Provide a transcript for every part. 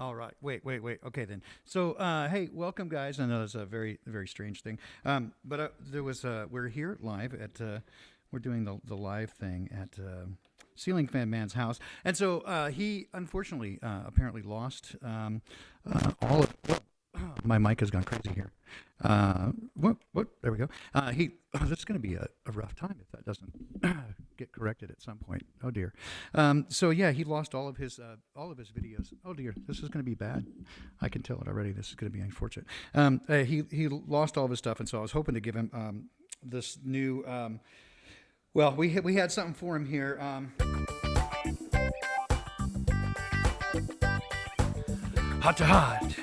All right. Wait. Okay, then. So, hey, welcome, guys. I know it's a very strange thing. But there was we're here live at we're doing the live thing at Ceiling Fan Man's house, and so he unfortunately apparently lost all of. My mic has gone crazy here. What? There we go. This is going to be a rough time if that doesn't get corrected at some point. Oh dear. So yeah, he lost all of his videos. Oh dear, this is going to be bad. I can tell it already. This is going to be unfortunate. He lost all of his stuff, and so I was hoping to give him this new. Well, we had something for him here. Hot to hot,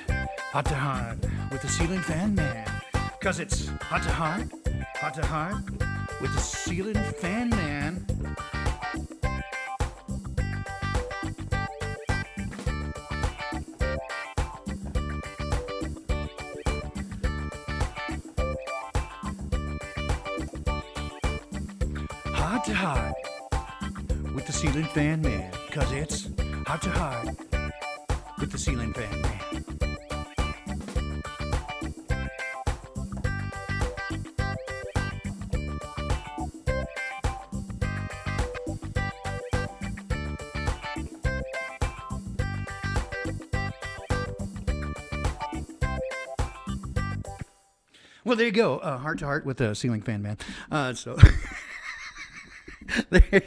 hot to hot with the Ceiling Fan Man. Cause it's hot to hot with the Ceiling Fan Man. Hot to hot with the Ceiling Fan Man. Cause it's hot to hot with the Ceiling Fan Man. Well, there you go. Heart to heart with the Ceiling Fan Man. So there,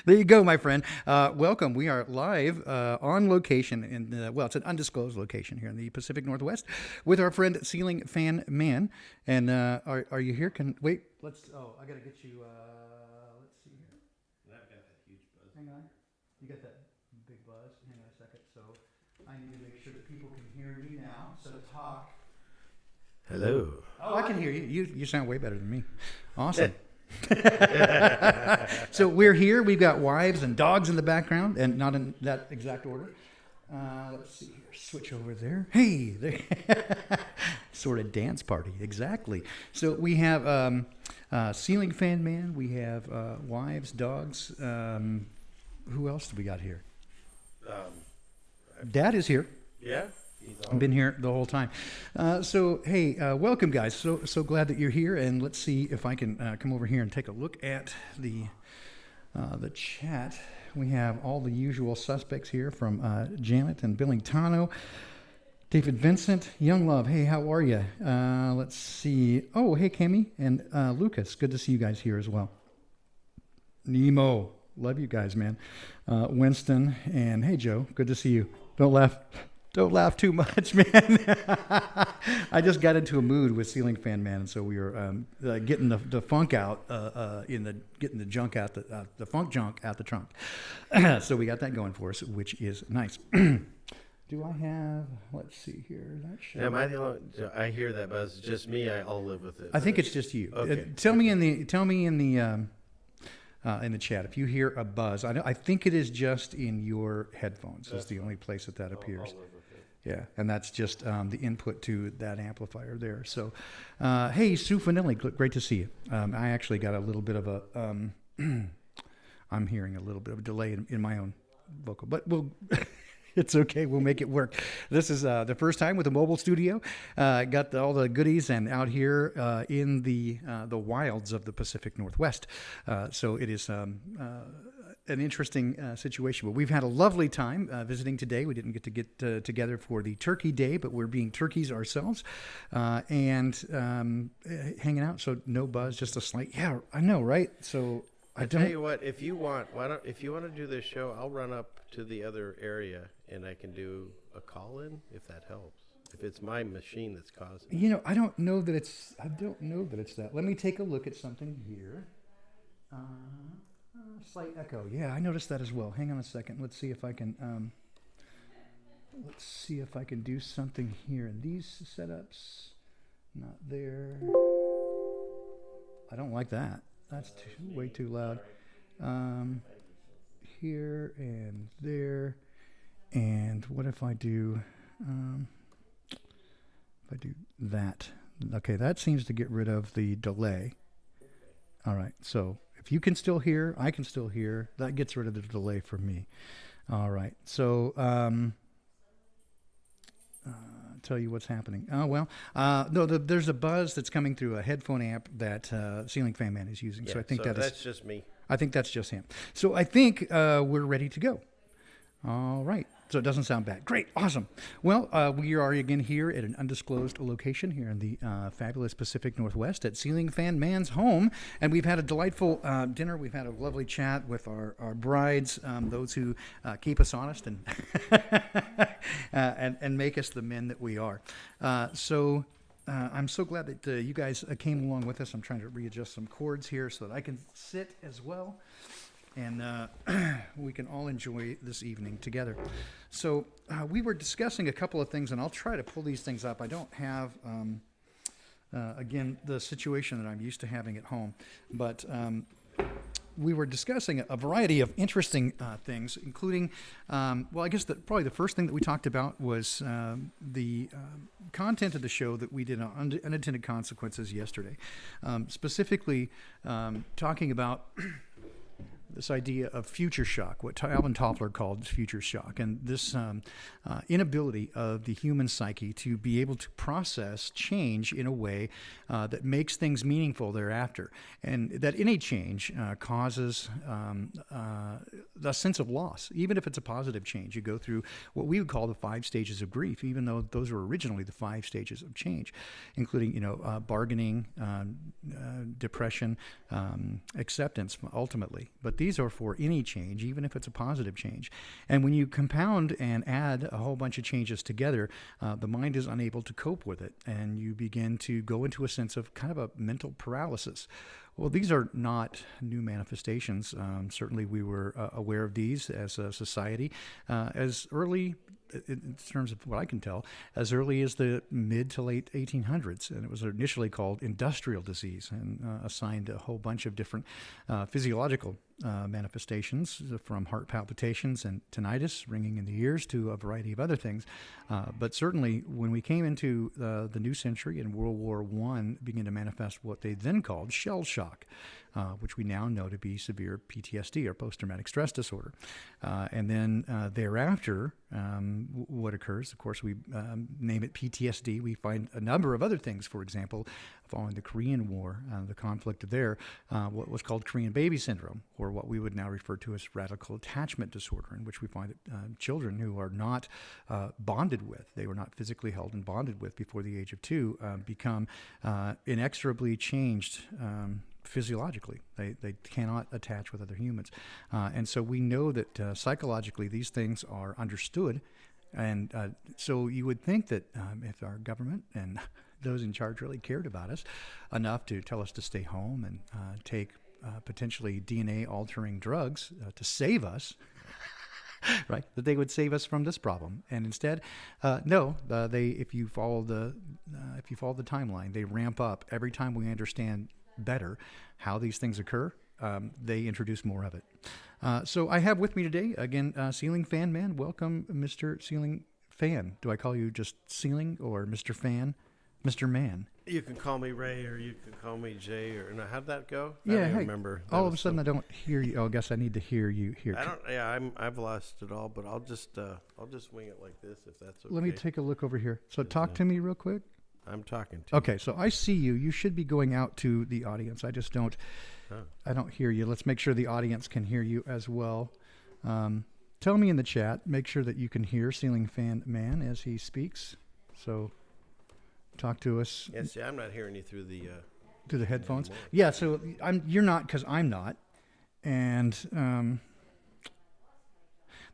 there you go, my friend. Welcome. We are live on location in well, it's an undisclosed location here in the Pacific Northwest with our friend Ceiling Fan Man. And are you here? Can wait. Let's. Oh, I gotta get you. Let's see here. I've got that huge buzz. Hang on. You got that big buzz. Hang on a second. So I need to make sure that people can hear me now. So talk. Hello. Oh, I can hear you. You sound way better than me. Awesome. So we're here. We've got wives and dogs in the background, and not in that exact order. Let's see here. Switch over there. Hey, there. Sort of dance party. Exactly. So we have Ceiling Fan Man. We have wives, dogs. Who else do we got here? Dad is here. Yeah. I've been here the whole time. So, hey, welcome, guys. So glad that you're here, and let's see if I can come over here and take a look at the chat. We have all the usual suspects here from Janet and Billingtano, David Vincent, Young Love. Hey, how are you? Let's see. Oh, hey, Kemi and Lucas. Good to see you guys here as well. Nemo, love you guys, man. Winston and hey, Joe. Good to see you. Don't laugh. Don't laugh too much, man. I just got into a mood with Ceiling Fan Man, and so we were getting the funk out, getting the junk out, the funk junk out the trunk. So we got that going for us, which is nice. Do I have? Let's see here. That show. Am I the only? I hear that buzz. It's just me. I'll live with it. I think it's just you. Okay. Tell me in the chat if you hear a buzz. I think it is just in your headphones. Is the only place that appears. I'll live with it. Yeah, and that's just the input to that amplifier there. So, hey, Sue Fanelli, great to see you. I actually got a little bit of a, I'm hearing a little bit of a delay in my own vocal, but it's okay. We'll make it work. This is the first time with a mobile studio. Got all the goodies and out here in the wilds of the Pacific Northwest. So it is an interesting situation, but we've had a lovely time visiting today. We didn't get to get together for the Turkey Day, but we're being turkeys ourselves and hanging out. So no buzz, just a slight. Yeah, I know, right? So I tell you what, if you want, if you want to do this show, I'll run up to the other area and I can do a call in if that helps. If it's my machine that's causing it. You know, I don't know that it's that. Let me take a look at something here. Slight echo. Yeah, I noticed that as well. Hang on a second. Let's see if I can. Let's see if I can do something here in these setups. Not there. I don't like that. That's way too loud. Here and there. And what if I do? If I do that. Okay, that seems to get rid of the delay. All right, so if you can still hear, I can still hear. That gets rid of the delay for me. All right, so tell you what's happening. Oh, well, no, there's a buzz that's coming through a headphone amp that Ceiling Fan Man is using. Yeah, So I think that's just me. I think that's just him. So I think we're ready to go. All right. So it doesn't sound bad. Great. Awesome. Well, we are again here at an undisclosed location here in the fabulous Pacific Northwest at Ceiling Fan Man's home. And we've had a delightful dinner. We've had a lovely chat with our brides, those who keep us honest and, and make us the men that we are. So I'm so glad that you guys came along with us. I'm trying to readjust some cords here so that I can sit as well. And we can all enjoy this evening together. So we were discussing a couple of things, and I'll try to pull these things up. I don't have, again, the situation that I'm used to having at home. But we were discussing a variety of interesting things, including, well, I guess probably the first thing that we talked about was the content of the show that we did on unintended consequences yesterday. Specifically, talking about this idea of future shock, what Alvin Toffler called future shock, and this inability of the human psyche to be able to process change in a way that makes things meaningful thereafter, and that any change causes a sense of loss, even if it's a positive change. You go through what we would call the 5 stages of grief, even though those were originally the 5 stages of change, including bargaining, depression, acceptance, ultimately. But these are for any change, even if it's a positive change. And when you compound and add a whole bunch of changes together, the mind is unable to cope with it, and you begin to go into a sense of kind of a mental paralysis. Well, these are not new manifestations. Certainly we were aware of these as a society as early, in terms of what I can tell, as early as the mid to late 1800s. And it was initially called industrial disease and assigned a whole bunch of different physiological manifestations, from heart palpitations and tinnitus, ringing in the ears, to a variety of other things. But certainly when we came into the new century and World War I began to manifest what they then called shell shock, which we now know to be severe PTSD, or post-traumatic stress disorder. And then thereafter, what occurs, of course, we name it PTSD. We find a number of other things, for example, following the Korean War, the conflict there, what was called Korean baby syndrome, or what we would now refer to as radical attachment disorder, in which we find that children who are not bonded with, they were not physically held and bonded with before the age of 2, become inexorably changed physiologically. They cannot attach with other humans. And so we know that psychologically these things are understood. And so you would think that if our government and those in charge really cared about us enough to tell us to stay home and take potentially DNA-altering drugs to save us, right? That they would save us from this problem. And instead, no. If you follow the timeline, they ramp up every time we understand better how these things occur. They introduce more of it. So I have with me today again, Ceiling Fan Man. Welcome, Mr. Ceiling Fan. Do I call you just Ceiling or Mr. Fan? Mr. Man. You can call me Ray, or you can call me Jay, or no. How'd that go? I Yeah, don't hey, remember. All of a sudden, I don't hear you. Oh, I guess I need to hear you here. I don't. Yeah, I've lost it all, but I'll just wing it like this, if that's okay. Let me take a look over here. So talk to me real quick. I'm talking to Okay, so I see you. You should be going out to the audience. I just don't. I don't hear you. Let's make sure the audience can hear you as well. Tell me in the chat. Make sure that you can hear Ceiling Fan Man as he speaks. So talk to us. Yes, yeah, I'm not hearing you through the headphones. anymore. Yeah, so you're not, because I'm not, and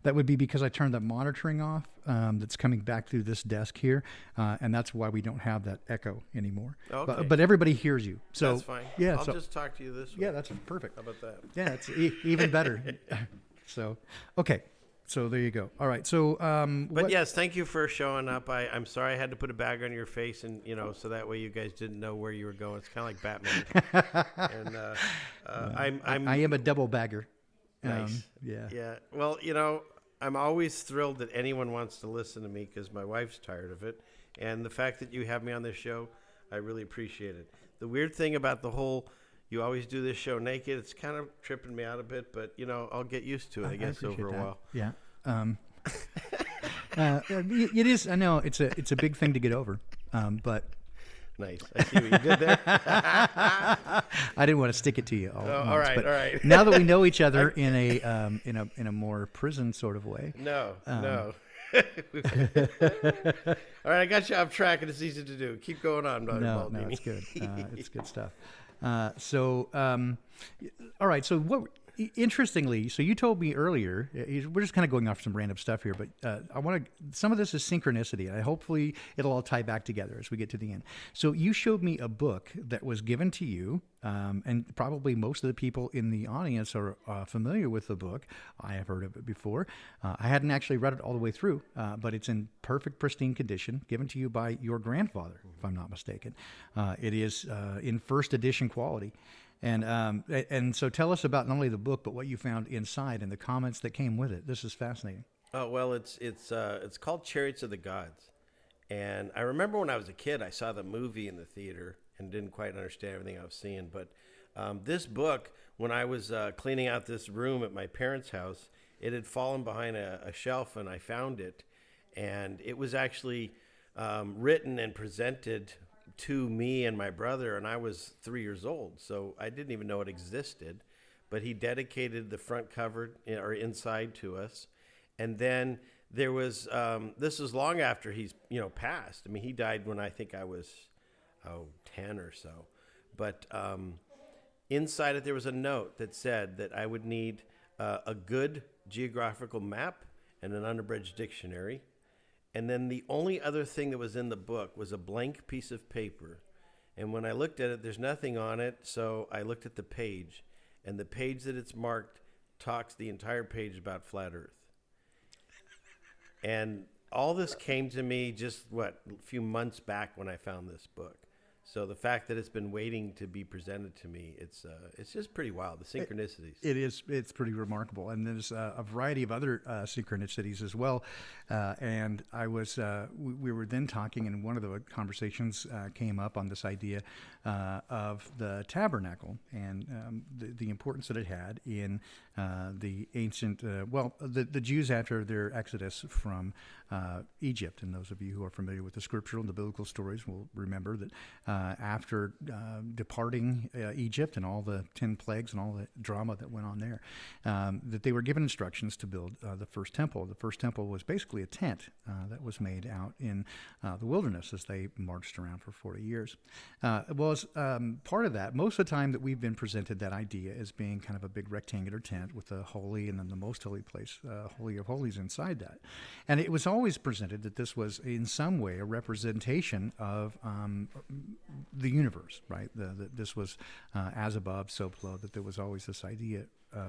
that would be because I turned that monitoring off. That's coming back through this desk here, and that's why we don't have that echo anymore. Okay. But everybody hears you, so That's fine. Yeah, I'll just talk to you this way. yeah, that's perfect. How about that? Yeah, it's even better. So okay. So there you go. All right. So, But yes, thank you for showing up. I'm sorry I had to put a bag on your face, and so that way you guys didn't know where you were going. It's kind of like Batman. And I am a double bagger. Nice. Yeah. Yeah. Well, I'm always thrilled that anyone wants to listen to me, because my wife's tired of it, and the fact that you have me on this show, I really appreciate it. The weird thing about the whole, you always do this show naked, it's kind of tripping me out a bit, but I'll get used to it, I guess, over a while. Yeah. It is. I know it's a big thing to get over, but Nice. I see what you did there. I didn't want to stick it to you all at All once. right, But all right. now that we know each other in a more prison sort of way, No, no. All right, I got you off track, and it's easy to do. Keep going on, Dr. no, Baldini. it's good. It's good stuff. All right. So interestingly, so you told me earlier, we're just kind of going off some random stuff here, but I want to, some of this is synchronicity, and hopefully it'll all tie back together as we get to the end. So you showed me a book that was given to you, and probably most of the people in the audience are familiar with the book. I have heard of it before. I hadn't actually read it all the way through, but it's in perfect, pristine condition, given to you by your grandfather, if I'm not mistaken. It is in first edition quality. And so tell us about not only the book, but what you found inside and the comments that came with it. This is fascinating. Oh well, it's called Chariots of the Gods, and I remember when I was a kid, I saw the movie in the theater and didn't quite understand everything I was seeing. But this book, when I was cleaning out this room at my parents' house, it had fallen behind a shelf, and I found it, and it was actually written and presented to me and my brother, and I was 3 years old, so I didn't even know it existed. But he dedicated the front cover or inside to us, and then there was this was long after he's passed. I mean, he died when I think I was 10 or so. But inside it there was a note that said that I would need a good geographical map and an unabridged dictionary. And then the only other thing that was in the book was a blank piece of paper. And when I looked at it, there's nothing on it. So I looked at the page, and the page that it's marked talks the entire page about flat Earth. And all this came to me just, a few months back when I found this book. So the fact that it's been waiting to be presented to me, it's just pretty wild, the synchronicities. It is. It's pretty remarkable. And there's a variety of other synchronicities as well. And I was, we were then talking, and one of the conversations came up on this idea of the tabernacle and the importance that it had in the ancient, the Jews after their exodus from Egypt. And those of you who are familiar with the Scriptural and the biblical stories will remember that after departing Egypt and all the 10 plagues and all the drama that went on there, that they were given instructions to build the first temple. The first temple was basically a tent that was made out in the wilderness as they marched around for 40 years. As part of that, most of the time that we've been presented that idea as being kind of a big rectangular tent with the holy and then the most holy place, Holy of Holies inside that. And it was always presented that this was in some way a representation of the universe, right? That this was as above, so below, that there was always this idea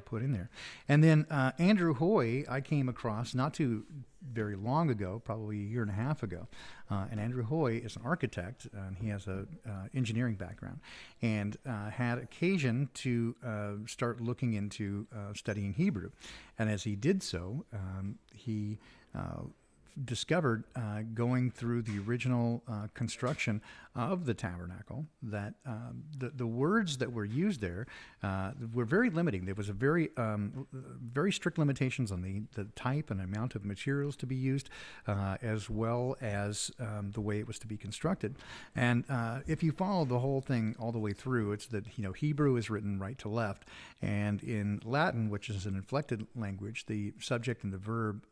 put in there. And then Andrew Hoy, I came across not too very long ago, probably a year and a half ago. And Andrew Hoy is an architect, and he has a engineering background, and had occasion to start looking into studying Hebrew. And as he did so, he discovered going through the original construction of the tabernacle that the words that were used there were very limiting. There was a very strict limitations on the type and amount of materials to be used, as well as the way it was to be constructed. And if you follow the whole thing all the way through, it's that Hebrew is written right to left, and in Latin, which is an inflected language, the subject and the verb,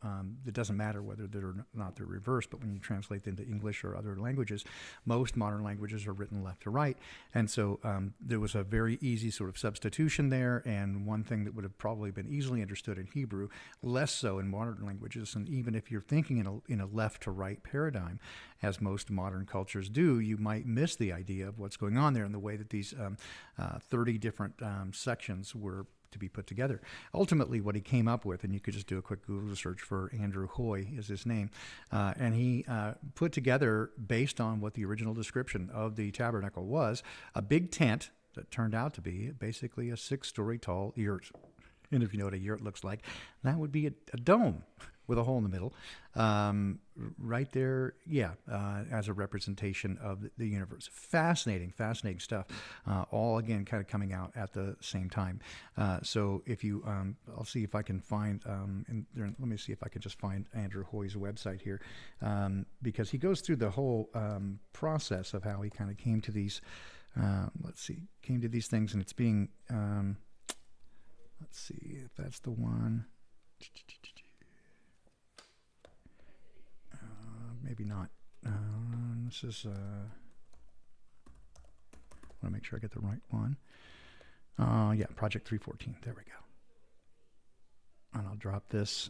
it doesn't matter whether they're not they're reversed, but when you translate them into English or other languages, most modern languages are written left to right. And so there was a very easy sort of substitution there, and one thing that would have probably been easily understood in Hebrew, less so in modern languages. And even if you're thinking in a left to right paradigm, as most modern cultures do, you might miss the idea of what's going on there and the way that these 30 different sections were to be put together. Ultimately, what he came up with, and you could just do a quick Google search for Andrew Hoy is his name, and he put together, based on what the original description of the tabernacle was, a big tent that turned out to be basically a 6-story tall yurt. And if you know what a yurt looks like, that would be a dome. with a hole in the middle, right there, as a representation of the universe. Fascinating stuff. All again, kind of coming out at the same time. So if you, I'll see if I can find, let me see if I can just find Andrew Hoy's website here, because he goes through the whole process of how he kind of came to these. Came to these things, and it's being. Let's see if that's the one. Maybe not. This is. I want to make sure I get the right one. Project 314. There we go. And I'll drop this.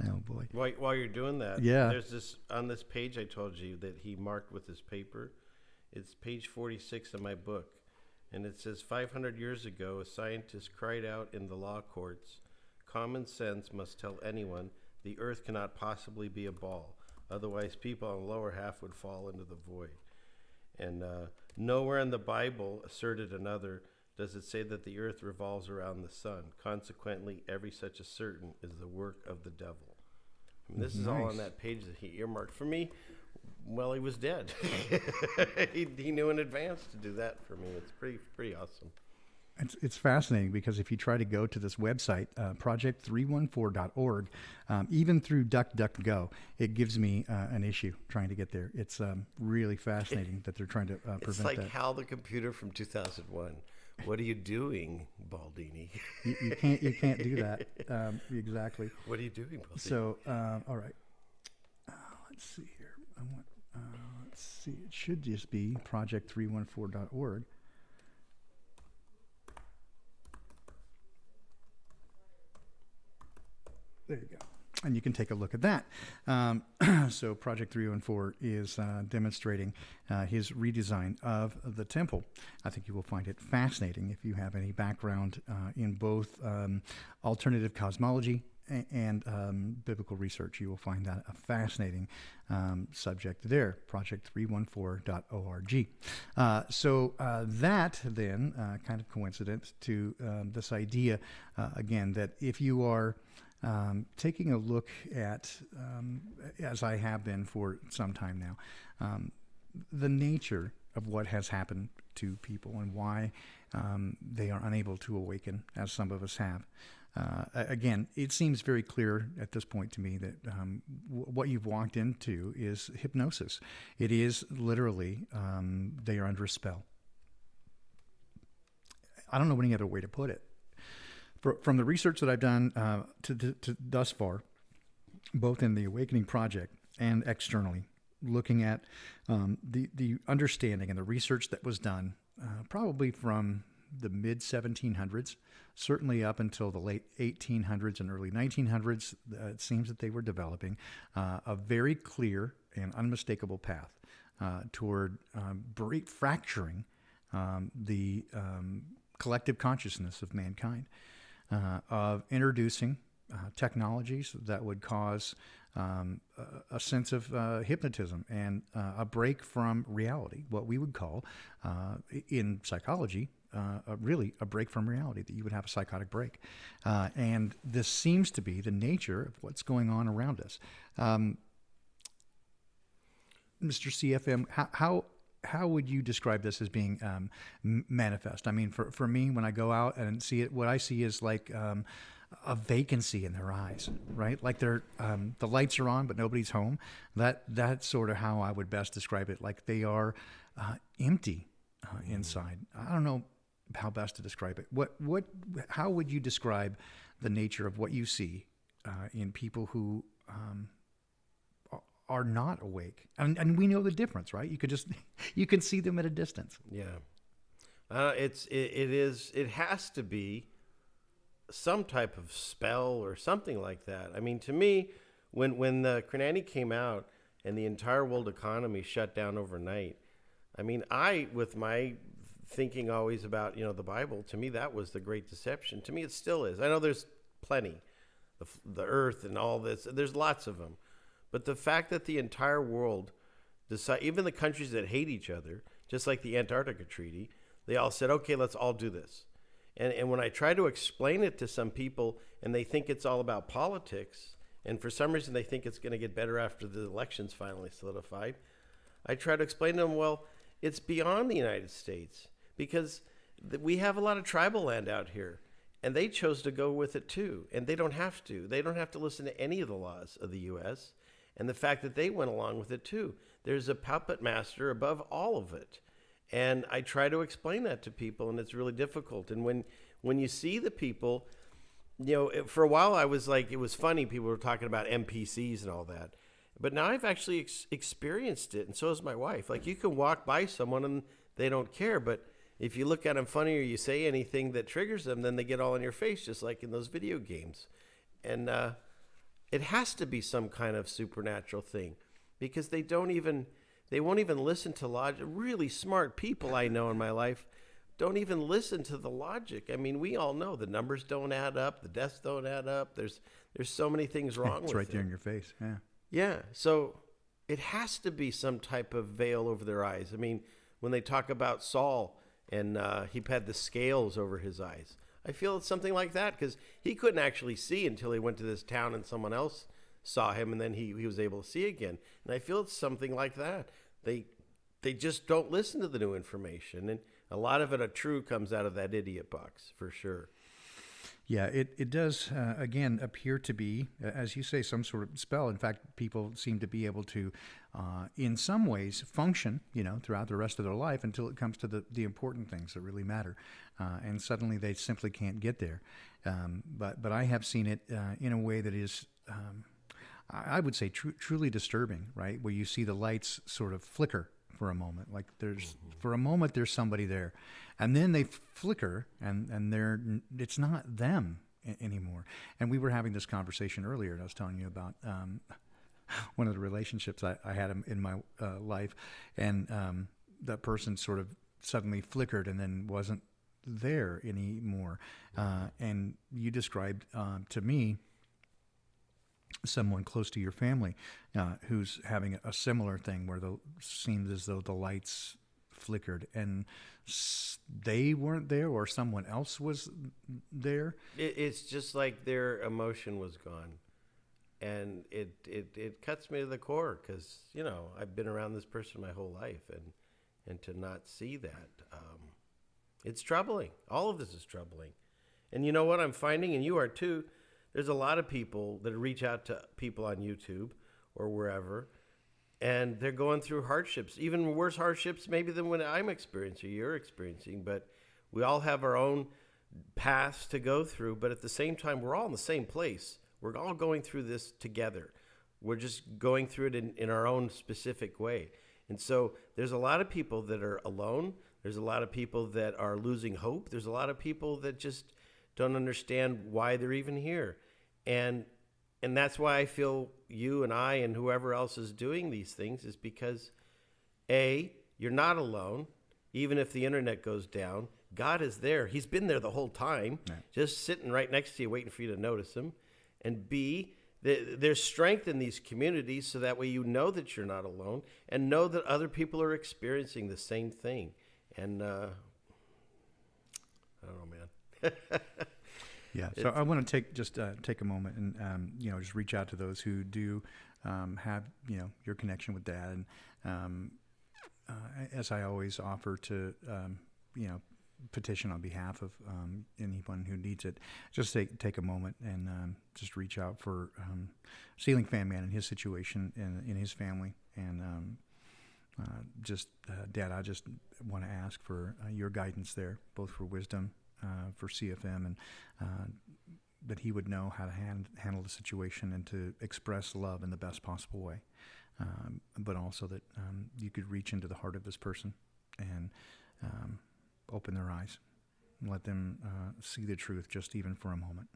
Oh boy. While you're doing that, there's this on this page I told you that he marked with his paper. It's page 46 of my book, and it says 500 years ago, a scientist cried out in the law courts, "Common sense must tell anyone the earth cannot possibly be a ball, otherwise people on the lower half would fall into the void." And nowhere in the Bible, asserted another, does it say that the earth revolves around the sun. Consequently, every such assertion is the work of the devil. I mean, this is all on that page that he earmarked for me. Well, he was dead. he knew in advance to do that for me. It's pretty awesome. It's fascinating because if you try to go to this website, project314.org, even through DuckDuckGo, it gives me an issue trying to get there. It's really fascinating that they're trying to prevent that. It's like HAL the computer from 2001. What are you doing, Baldini? You can't do that. Exactly. What are you doing, Baldini? So, all right. Let's see here. Let's see. It should just be project314.org. There you go. And you can take a look at that. So Project 314 is demonstrating his redesign of the temple. I think you will find it fascinating if you have any background in both alternative cosmology and biblical research. You will find that a fascinating subject there, project314.org. So that then kind of coincident to this idea, again, that if you are taking a look at, as I have been for some time now, the nature of what has happened to people and why they are unable to awaken, as some of us have. Again, it seems very clear at this point to me that what you've walked into is hypnosis. It is literally, they are under a spell. I don't know any other way to put it. From the research that I've done to thus far, both in the Awakening Project and externally, looking at the understanding and the research that was done probably from the mid-1700s, certainly up until the late 1800s and early 1900s, it seems that they were developing a very clear and unmistakable path toward fracturing the collective consciousness of mankind. Of introducing technologies that would cause a sense of hypnotism and a break from reality, what we would call in psychology, really a break from reality, that you would have a psychotic break. And this seems to be the nature of what's going on around us. Mr. CFM, how would you describe this as being manifest? I mean, for me, when I go out and see it, what I see is like a vacancy in their eyes, right? Like they're the lights are on, but nobody's home. That's sort of how I would best describe it. Like they are empty inside. I don't know how best to describe it. How would you describe the nature of what you see in people who are not awake, and we know the difference, right? You can see them at a distance. Yeah, it has to be some type of spell or something like that. I mean, to me, when the Grenani came out and the entire world economy shut down overnight, I mean, with my thinking always about the Bible, to me that was the great deception. To me, it still is. I know there's plenty, the earth and all this. There's lots of them. But the fact that the entire world even the countries that hate each other, just like the Antarctica Treaty, they all said, okay, let's all do this. And when I try to explain it to some people and they think it's all about politics, and for some reason they think it's going to get better after the election's finally solidified, I try to explain to them, well, it's beyond the United States because we have a lot of tribal land out here, and they chose to go with it too, and they don't have to. They don't have to listen to any of the laws of the U.S., and the fact that they went along with it too. There's a puppet master above all of it. And I try to explain that to people, and it's really difficult. And when you see the people, for a while I was like, it was funny. People were talking about NPCs and all that. But now I've actually experienced it, and so has my wife. Like, you can walk by someone and they don't care, but if you look at them funny or you say anything that triggers them, then they get all in your face, just like in those video games. And it has to be some kind of supernatural thing, because they won't even listen to logic. Really smart people I know in my life don't even listen to the logic. I mean, we all know the numbers don't add up, the deaths don't add up. There's so many things wrong with it. It's right there in your face. Yeah. Yeah. So it has to be some type of veil over their eyes. I mean, when they talk about Saul and he had the scales over his eyes, I feel it's something like that, because he couldn't actually see until he went to this town and someone else saw him, and then he was able to see again. And I feel it's something like that. They just don't listen to the new information, and a lot of it true comes out of that idiot box, for sure. Yeah, it does, again, appear to be, as you say, some sort of spell. In fact, people seem to be able to, in some ways, function, throughout the rest of their life until it comes to the important things that really matter. And suddenly they simply can't get there. But I have seen it in a way that is, I would say, truly disturbing, right? Where you see the lights sort of flicker for a moment. Like for a moment, there's somebody there. And then they flicker, and it's not them anymore. And we were having this conversation earlier, and I was telling you about one of the relationships I had in my life, and that person sort of suddenly flickered and then wasn't there anymore. And you described to me someone close to your family who's having a similar thing where it seems as though the lights flickered and they weren't there, or someone else was there. It's just like their emotion was gone, and it cuts me to the core, because I've been around this person my whole life, and to not see that, it's troubling. All of this is troubling. And you know what I'm finding, and you are too, there's a lot of people that reach out to people on YouTube or wherever, and they're going through hardships, even worse hardships maybe than what I'm experiencing or you're experiencing. But we all have our own paths to go through. But at the same time, we're all in the same place. We're all going through this together. We're just going through it in our own specific way. And so there's a lot of people that are alone. There's a lot of people that are losing hope. There's a lot of people that just don't understand why they're even here. And that's why I feel you and I and whoever else is doing these things is because, A, you're not alone. Even if the internet goes down, God is there. He's been there the whole time, just sitting right next to you, waiting for you to notice him. And B, there's strength in these communities, so that way you know that you're not alone and know that other people are experiencing the same thing. And I don't know, man. Yeah, so I want to take a moment and just reach out to those who do have your connection with Dad, and as I always offer to petition on behalf of anyone who needs it. Just take a moment and just reach out for Ceiling Fan Man in his situation and in his family, and Dad, I just want to ask for your guidance there, both for wisdom. For CFM, and that he would know how to handle the situation and to express love in the best possible way, but also that you could reach into the heart of this person and open their eyes and let them see the truth just even for a moment,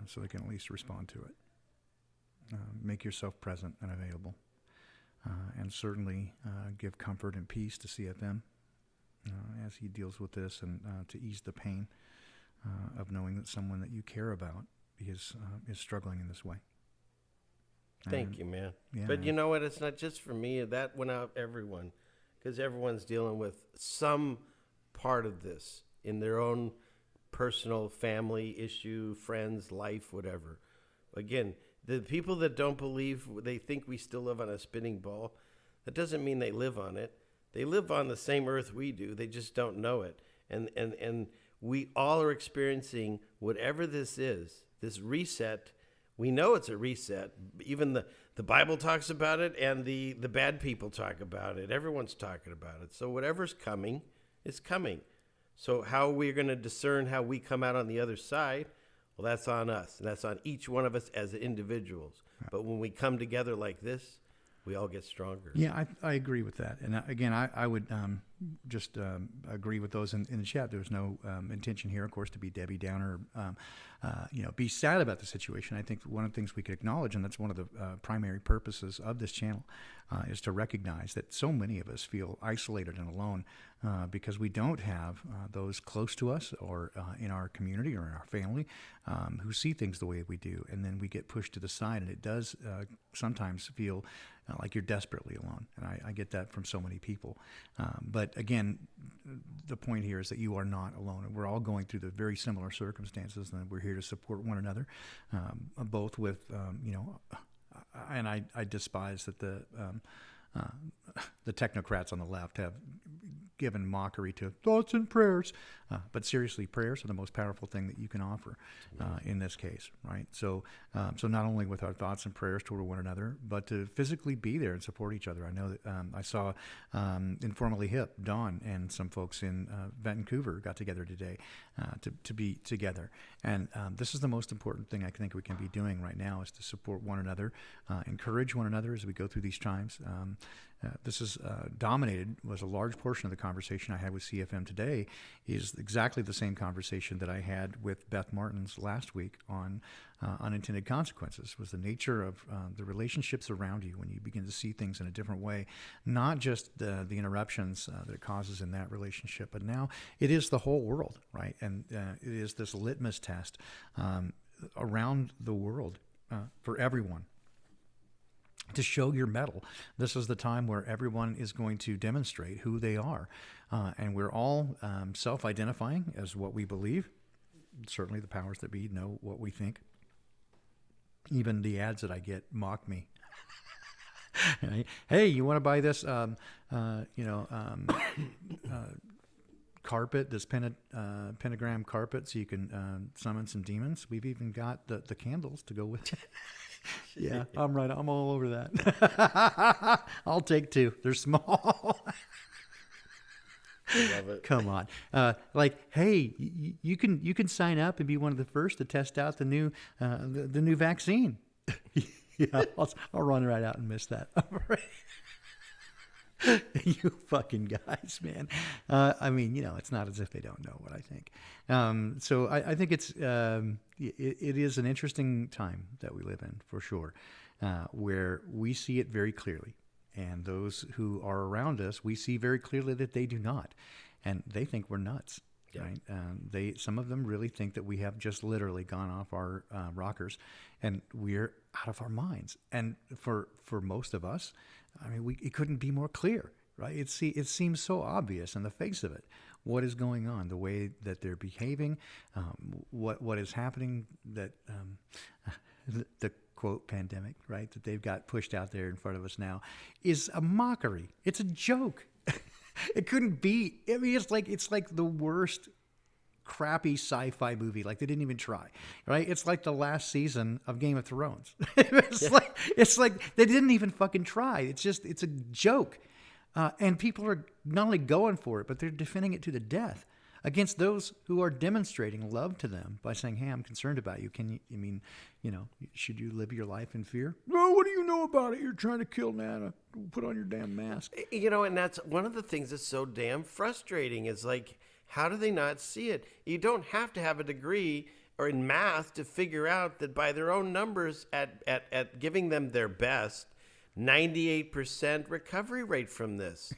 so they can at least respond to it. Make yourself present and available, and certainly give comfort and peace to CFM as he deals with this, and to ease the pain of knowing that someone that you care about is struggling in this way. Thank you, man. Yeah. But you know what? It's not just for me. That went out everyone, because everyone's dealing with some part of this in their own personal, family issue, friends, life, whatever. Again, the people that don't believe, they think we still live on a spinning ball. That doesn't mean they live on it. They live on the same earth we do. They just don't know it. And we all are experiencing whatever this is, this reset. We know it's a reset. Even the Bible talks about it, and the bad people talk about it. Everyone's talking about it. So whatever's coming is coming. So how we're going to discern how we come out on the other side, well, that's on us. And that's on each one of us as individuals. But when we come together like this, we all get stronger. Yeah, I agree with that. And again, I would just agree with those in the chat. There's no intention here, of course, to be Debbie Downer, be sad about the situation. I think one of the things we could acknowledge, and that's one of the primary purposes of this channel, is to recognize that so many of us feel isolated and alone because we don't have those close to us or in our community or in our family who see things the way we do. And then we get pushed to the side, and it does sometimes feel like you're desperately alone. And I get that from so many people. But again, the point here is that you are not alone. And we're all going through the very similar circumstances, and we're here to support one another, both with, and I despise that the technocrats on the left have given mockery to thoughts and prayers. But seriously, prayers are the most powerful thing that you can offer in this case, right? So not only with our thoughts and prayers toward one another, but to physically be there and support each other. I know that I saw Informally Hip, Dawn, and some folks in Vancouver got together today to be together. And this is the most important thing I think we can be doing right now, is to support one another, encourage one another as we go through these times. This is was a large portion of the conversation I had with CFM today is exactly the same conversation that I had with Beth Martins last week on unintended consequences. Was the nature of the relationships around you when you begin to see things in a different way, not just the interruptions that it causes in that relationship, but now it is the whole world, right? And it is this litmus test around the world for everyone to show your mettle. This is the time where everyone is going to demonstrate who they are. And we're all self-identifying as what we believe. Certainly the powers that be know what we think. Even the ads that I get mock me. Hey, you want to buy this, carpet, this pentagram carpet, so you can summon some demons? We've even got the candles to go with it. Yeah, I'm right. I'm all over that. I'll take two. They're small. I love it. Come on. Hey, you can sign up and be one of the first to test out the new vaccine. Yeah, I'll run right out and miss that. You fucking guys, man. It's not as if they don't know what I think. So I think it is an interesting time that we live in, for sure, where we see it very clearly. And those who are around us, we see very clearly that they do not. And they think we're nuts. Yeah. Right? Some of them really think that we have just literally gone off our rockers and we're out of our minds. And for most of us, it couldn't be more clear, right? It seems so obvious in the face of it, what is going on, the way that they're behaving, what is happening, that the quote pandemic, right, that they've got pushed out there in front of us now is a mockery. It's a joke. It couldn't be. It's like the worst crappy sci-fi movie. Like, they didn't even try, right? It's like the last season of Game of Thrones. It's like they didn't even fucking try. It's a joke. And people are not only going for it, but they're defending it to the death against those who are demonstrating love to them by saying, hey, I'm concerned about you. Should you live your life in fear? No, what do you know about it? You're trying to kill Nana. Put on your damn mask. And that's one of the things that's so damn frustrating is, like, how do they not see it? You don't have to have a degree or in math to figure out that by their own numbers at giving them their best, 98% recovery rate from this.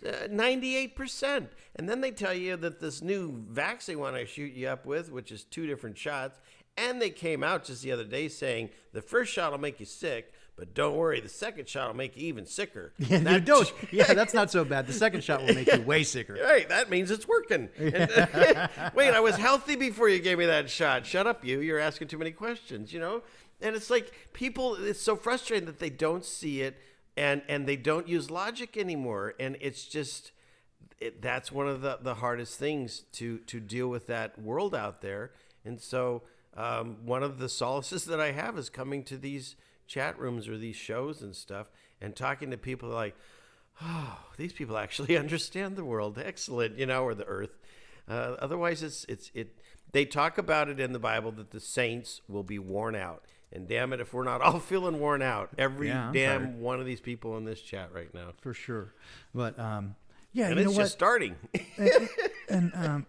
98%. And then they tell you that this new vax they want to shoot you up with, which is 2 different shots, and they came out just the other day saying the first shot will make you sick, but don't worry, the second shot will make you even sicker. Yeah, And that- dose. Yeah, that's not so bad. The second shot will make you way sicker. Right, that means it's working. And, wait, I was healthy before you gave me that shot. Shut up, you. You're asking too many questions, you know? And it's like people, it's so frustrating that they don't see it and they don't use logic anymore. And it's just, that's one of the hardest things to deal with that world out there. And so one of the solaces that I have is coming to these chat rooms or these shows and stuff and talking to people like, oh, these people actually understand the world. Excellent, you know, or the earth. Otherwise, they talk about it in the Bible that the saints will be worn out. And damn it, if we're not all feeling worn out, every damn one of these people in this chat right now. For sure. But, And you know it's what? just starting. And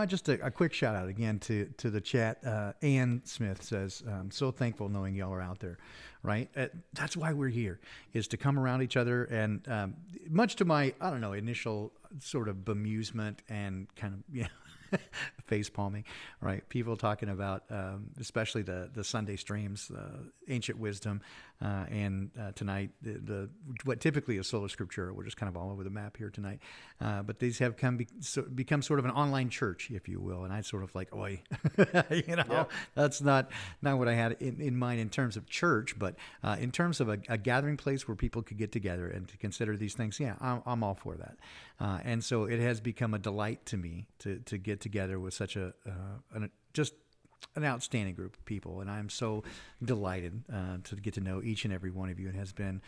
just a quick shout out again to the chat. Ann Smith says, so thankful knowing y'all are out there, right? That's why we're here, is to come around each other. And much to my, initial sort of bemusement and kind of, face palming, right? People talking about, especially the Sunday streams, ancient wisdom, and tonight what typically is sola scriptura. We're just kind of all over the map here tonight, but these have become sort of an online church, if you will. And I sort of like, oi, that's not what I had in mind in terms of church, but in terms of a gathering place where people could get together and to consider these things. Yeah, I'm all for that. And so it has become a delight to me to get together with such just an outstanding group of people, and I'm so delighted to get to know each and every one of you. It has been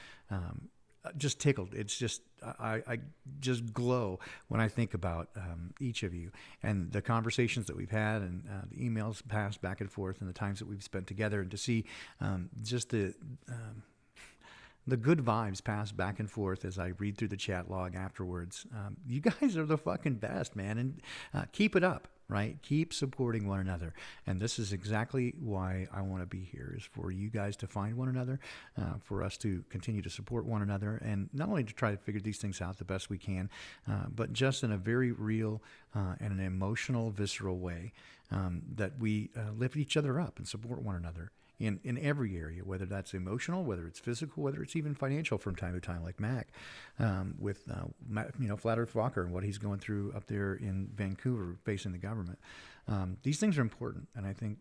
just tickled. It's just I just glow when I think about each of you and the conversations that we've had and the emails passed back and forth and the times that we've spent together, and to see just the good vibes pass back and forth as I read through the chat log afterwards. You guys are the fucking best, man. And keep it up, right? Keep supporting one another. And this is exactly why I want to be here, is for you guys to find one another, for us to continue to support one another, and not only to try to figure these things out the best we can, but just in a very real and an emotional, visceral way, that we lift each other up and support one another. In every area, whether that's emotional, whether it's physical, whether it's even financial from time to time, like Mac, with Flat Earth Walker and what he's going through up there in Vancouver facing the government. These things are important, and I think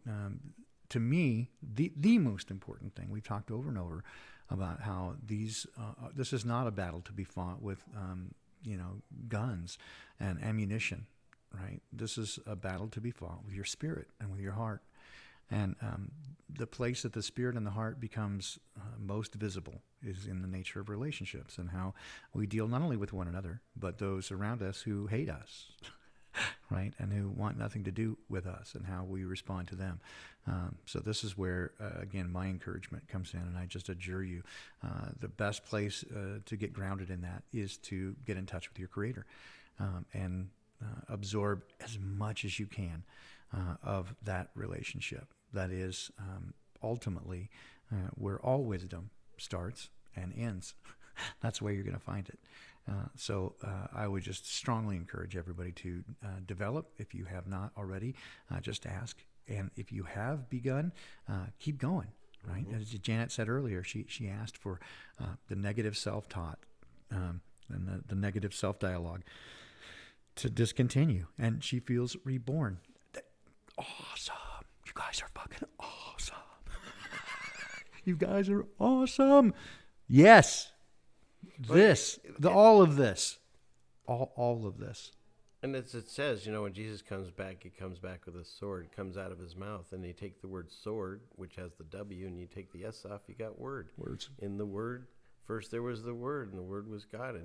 to me the most important thing, we've talked over and over about how this is not a battle to be fought with guns and ammunition, right? This is a battle to be fought with your spirit and with your heart. And the place that the spirit and the heart becomes most visible is in the nature of relationships, and how we deal not only with one another, but those around us who hate us, right, and who want nothing to do with us, and how we respond to them. So this is where, again, my encouragement comes in, and I just adjure you, the best place to get grounded in that is to get in touch with your Creator and absorb as much as you can of that relationship. That is ultimately where all wisdom starts and ends. That's where you're going to find it. So I would just strongly encourage everybody to develop. If you have not already, just ask. And if you have begun, keep going, right? Mm-hmm. As Janet said earlier, she asked for the negative self-taught and the negative self-dialogue to discontinue. And she feels reborn. Awesome. You guys are fucking awesome. You guys are awesome. Yes. All of this. All of this. And as it says, when Jesus comes back, he comes back with a sword, comes out of his mouth, and you take the word sword, which has the W, and you take the S off, you got word. Words. In the word, first there was the word, and the word was God.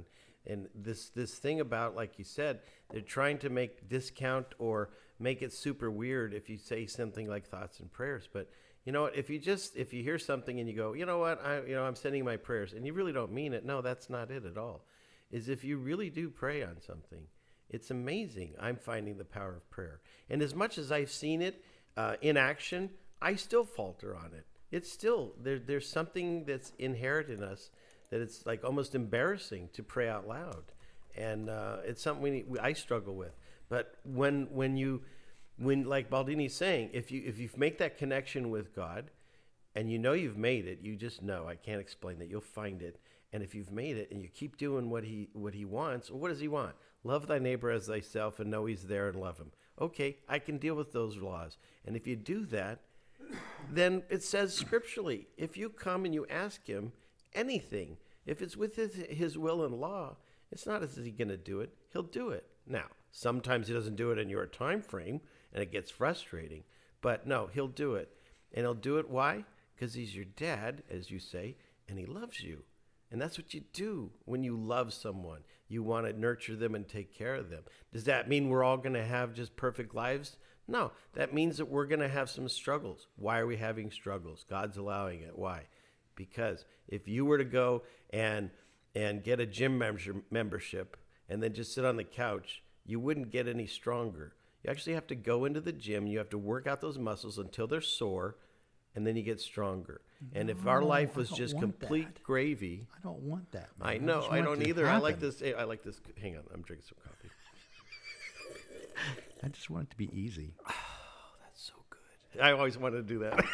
And this thing about, like you said, they're trying to discount or make it super weird if you say something like thoughts and prayers. But you know what? If you hear something and you go, you know what, I'm sending my prayers, and you really don't mean it. No, that's not it at all. Is if you really do pray on something, it's amazing. I'm finding the power of prayer. And as much as I've seen it in action, I still falter on it. It's still, there's something that's inherent in us that it's like almost embarrassing to pray out loud. And it's something I struggle with. But when like Baldini's saying, if you make that connection with God, and you know you've made it. You just know. I can't explain that. You'll find it. And if you've made it and you keep doing what he wants, what does he want? Love thy neighbor as thyself and know he's there and love him. Okay, I can deal with those laws. And if you do that, then it says scripturally, if you come and you ask him anything, if it's with his will and law, it's not as if he's going to do it. He'll do it. Now, sometimes he doesn't do it in your time frame, and it gets frustrating. But no, he'll do it. And he'll do it, why? Because he's your dad, as you say, and he loves you. And that's what you do when you love someone. You want to nurture them and take care of them. Does that mean we're all going to have just perfect lives? No, that means that we're going to have some struggles. Why are we having struggles? God's allowing it. Why? Because if you were to go and get a gym membership and then just sit on the couch, you wouldn't get any stronger. You actually have to go into the gym. You have to work out those muscles until they're sore, and then you get stronger. And if our life was just complete gravy, I don't want that, man. I know, I don't either. Happen. I like this. Hang on, I'm drinking some coffee. I just want it to be easy. Oh, that's so good. I always wanted to do that.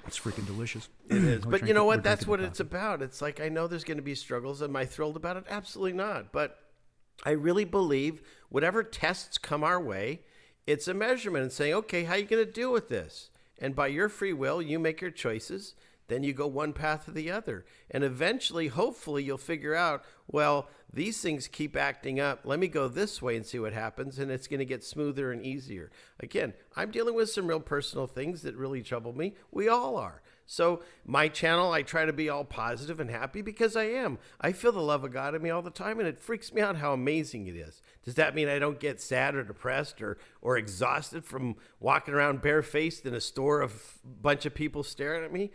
It's freaking delicious. It is. But you know what? That's what it's about. It's like, I know there's going to be struggles. Am I thrilled about it? Absolutely not. But I really believe whatever tests come our way, it's a measurement and saying, okay, how are you going to deal with this? And by your free will, you make your choices. Then you go one path or the other. And eventually, hopefully, you'll figure out, well, these things keep acting up. Let me go this way and see what happens. And it's going to get smoother and easier. Again, I'm dealing with some real personal things that really trouble me. We all are. So my channel, I try to be all positive and happy because I am. I feel the love of God in me all the time, and it freaks me out how amazing it is. Does that mean I don't get sad or depressed or exhausted from walking around barefaced in a store of a bunch of people staring at me?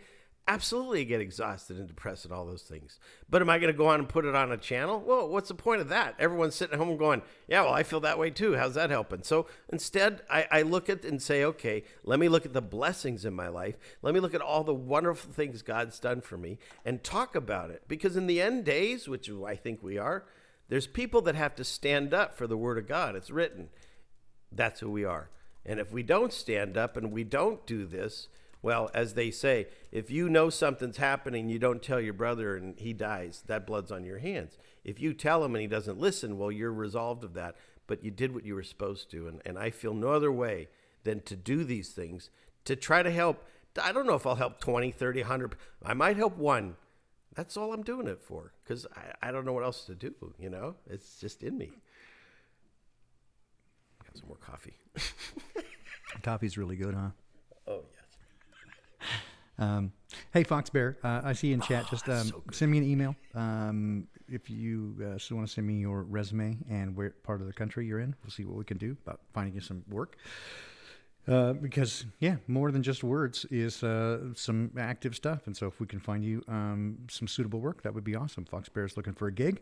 Absolutely, I get exhausted and depressed and all those things. But am I going to go on and put it on a channel? Well, what's the point of that? Everyone's sitting at home going, yeah, well, I feel that way too. How's that helping? So instead, I look at it and say, okay, let me look at the blessings in my life. Let me look at all the wonderful things God's done for me and talk about it. Because in the end days, which I think we are, there's people that have to stand up for the word of God. It's written. That's who we are. And if we don't stand up and we don't do this, well, as they say, if you know something's happening, you don't tell your brother and he dies, that blood's on your hands. If you tell him and he doesn't listen, well, you're resolved of that, but you did what you were supposed to. And I feel no other way than to do these things, to try to help. I don't know if I'll help 20, 30, 100. I might help one. That's all I'm doing it for, because I don't know what else to do, you know? It's just in me. Got some more coffee. Coffee's really good, huh? Oh, yes. Hey, Fox Bear, I see you in chat. Just so send me an email if you still want to send me your resume and where part of the country you're in. We'll see what we can do about finding you some work. Because, yeah, more than just words is some active stuff. And so if we can find you some suitable work, that would be awesome. Fox Bear is looking for a gig.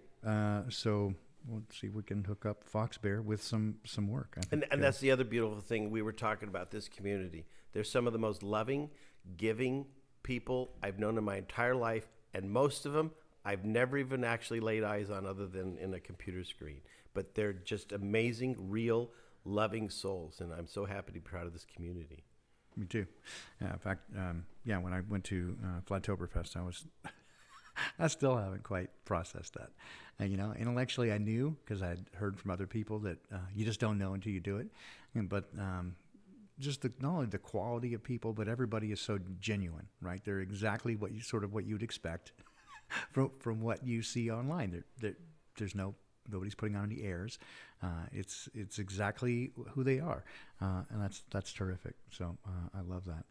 So we'll see if we can hook up Fox Bear with some work. I think, and that's the other beautiful thing we were talking about, this community. They're some of the most loving, giving people I've known in my entire life, and most of them I've never even actually laid eyes on other than in a computer screen. But they're just amazing, real, loving souls, and I'm so happy to be proud of this community. Me too. In fact, when I went to Flytoberfest, I still haven't quite processed that. Intellectually I knew, because I'd heard from other people that you just don't know until you do it. But just not only the quality of people, but everybody is so genuine, right? They're exactly what you'd expect from what you see online. There's nobody's putting on any airs. It's exactly who they are, and that's terrific. So I love that.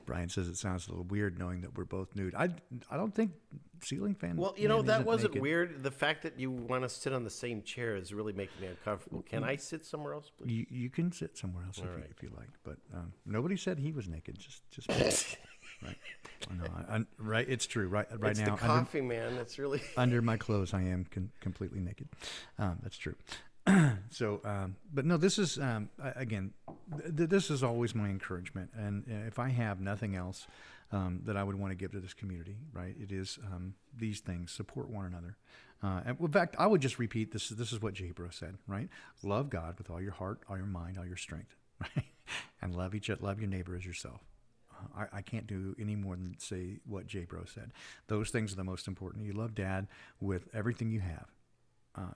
Brian says it sounds a little weird knowing that we're both nude. I don't think Ceiling Fan. Well, that wasn't naked. Weird. The fact that you want to sit on the same chair is really making me uncomfortable. Can I sit somewhere else, please? You can sit somewhere else if you like. But nobody said he was naked. Just right. No, right. It's true. Right it's now. It's the coffee, man. It's really under my clothes. I am completely naked. That's true. So, but no, this is, again, this is always my encouragement. And if I have nothing else, that I would want to give to this community, right? It is these things: support one another. And in fact, I would just repeat this. This is what Jabro said, right? Love God with all your heart, all your mind, all your strength, right? And love your neighbor as yourself. I can't do any more than say what Jabro said. Those things are the most important. You love Dad with everything you have.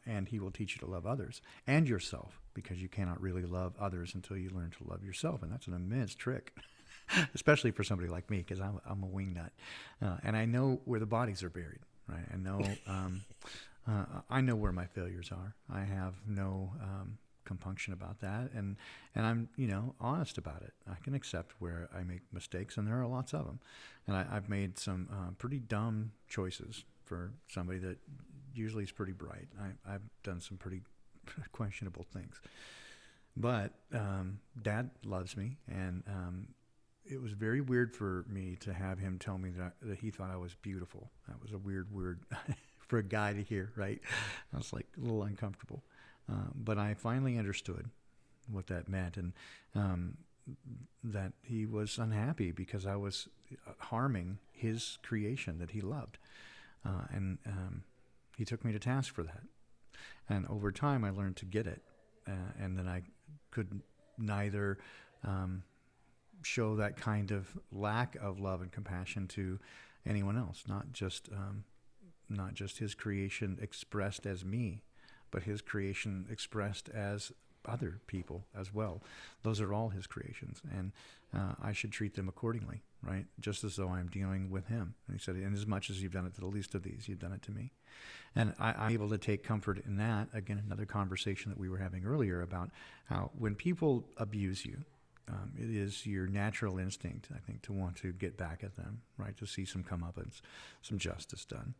And he will teach you to love others and yourself, because you cannot really love others until you learn to love yourself. And that's an immense trick, especially for somebody like me, because I'm a wingnut. And I know where the bodies are buried, right? I know where my failures are. I have no compunction about that. And I'm, honest about it. I can accept where I make mistakes, and there are lots of them. And I've made some pretty dumb choices for somebody that usually is pretty bright. I've done some pretty questionable things, but Dad loves me, and it was very weird for me to have him tell me that he thought I was beautiful. That was a weird word for a guy to hear, right? I was like a little uncomfortable, but I finally understood what that meant, and that he was unhappy because I was harming his creation that he loved, and he took me to task for that. And over time, I learned to get it. And then I could neither show that kind of lack of love and compassion to anyone else, not just his creation expressed as me, but his creation expressed as other people as well. Those are all his creations, and I should treat them accordingly, right? Just as though I'm dealing with him. And he said, "And as much as you've done it to the least of these, you've done it to me." And I'm able to take comfort in that. Again, another conversation that we were having earlier about how when people abuse you, it is your natural instinct, I think, to want to get back at them, right? To see some comeuppance, some justice done.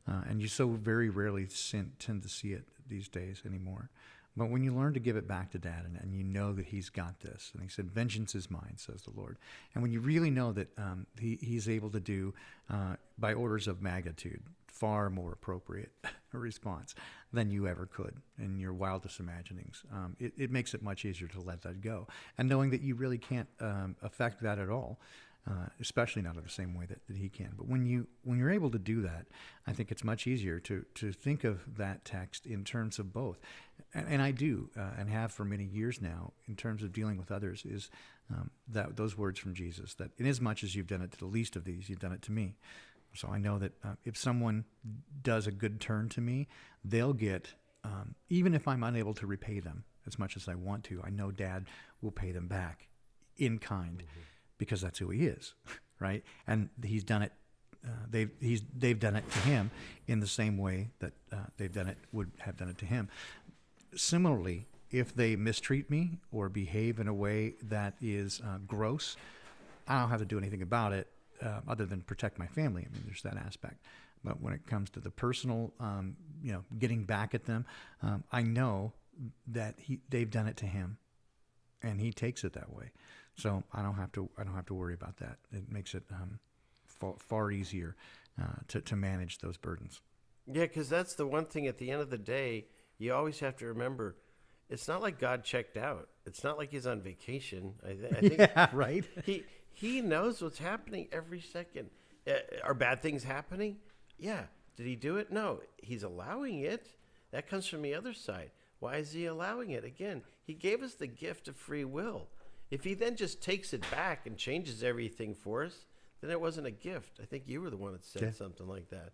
And you so very rarely tend to see it these days anymore. But when you learn to give it back to Dad, and you know that he's got this, and he said, "Vengeance is mine," says the Lord. And when you really know that he's able to do, by orders of magnitude, far more appropriate response than you ever could in your wildest imaginings, it makes it much easier to let that go. And knowing that you really can't affect that at all, especially not in the same way that he can. But when you're able to do that, I think it's much easier to think of that text in terms of both. And I do, and have for many years now, in terms of dealing with others, is that those words from Jesus, that inasmuch as you've done it to the least of these, you've done it to me. So I know that if someone does a good turn to me, they'll get, even if I'm unable to repay them as much as I want to, I know Dad will pay them back in kind. Mm-hmm. Because that's who he is, right? And he's done it. They've done it to him in the same way that would have done it to him. Similarly, if they mistreat me or behave in a way that is gross, I don't have to do anything about it other than protect my family. I mean, there's that aspect. But when it comes to the personal, getting back at them, I know that they've done it to him, and he takes it that way. So I don't have to worry about that. It makes it far easier to manage those burdens. Yeah, because that's the one thing at the end of the day, you always have to remember, it's not like God checked out. It's not like he's on vacation. I think yeah, right. He knows what's happening every second. Are bad things happening? Yeah. Did he do it? No. He's allowing it. That comes from the other side. Why is he allowing it? Again, he gave us the gift of free will. If he then just takes it back and changes everything for us, then it wasn't a gift. I think you were the one that said something like that,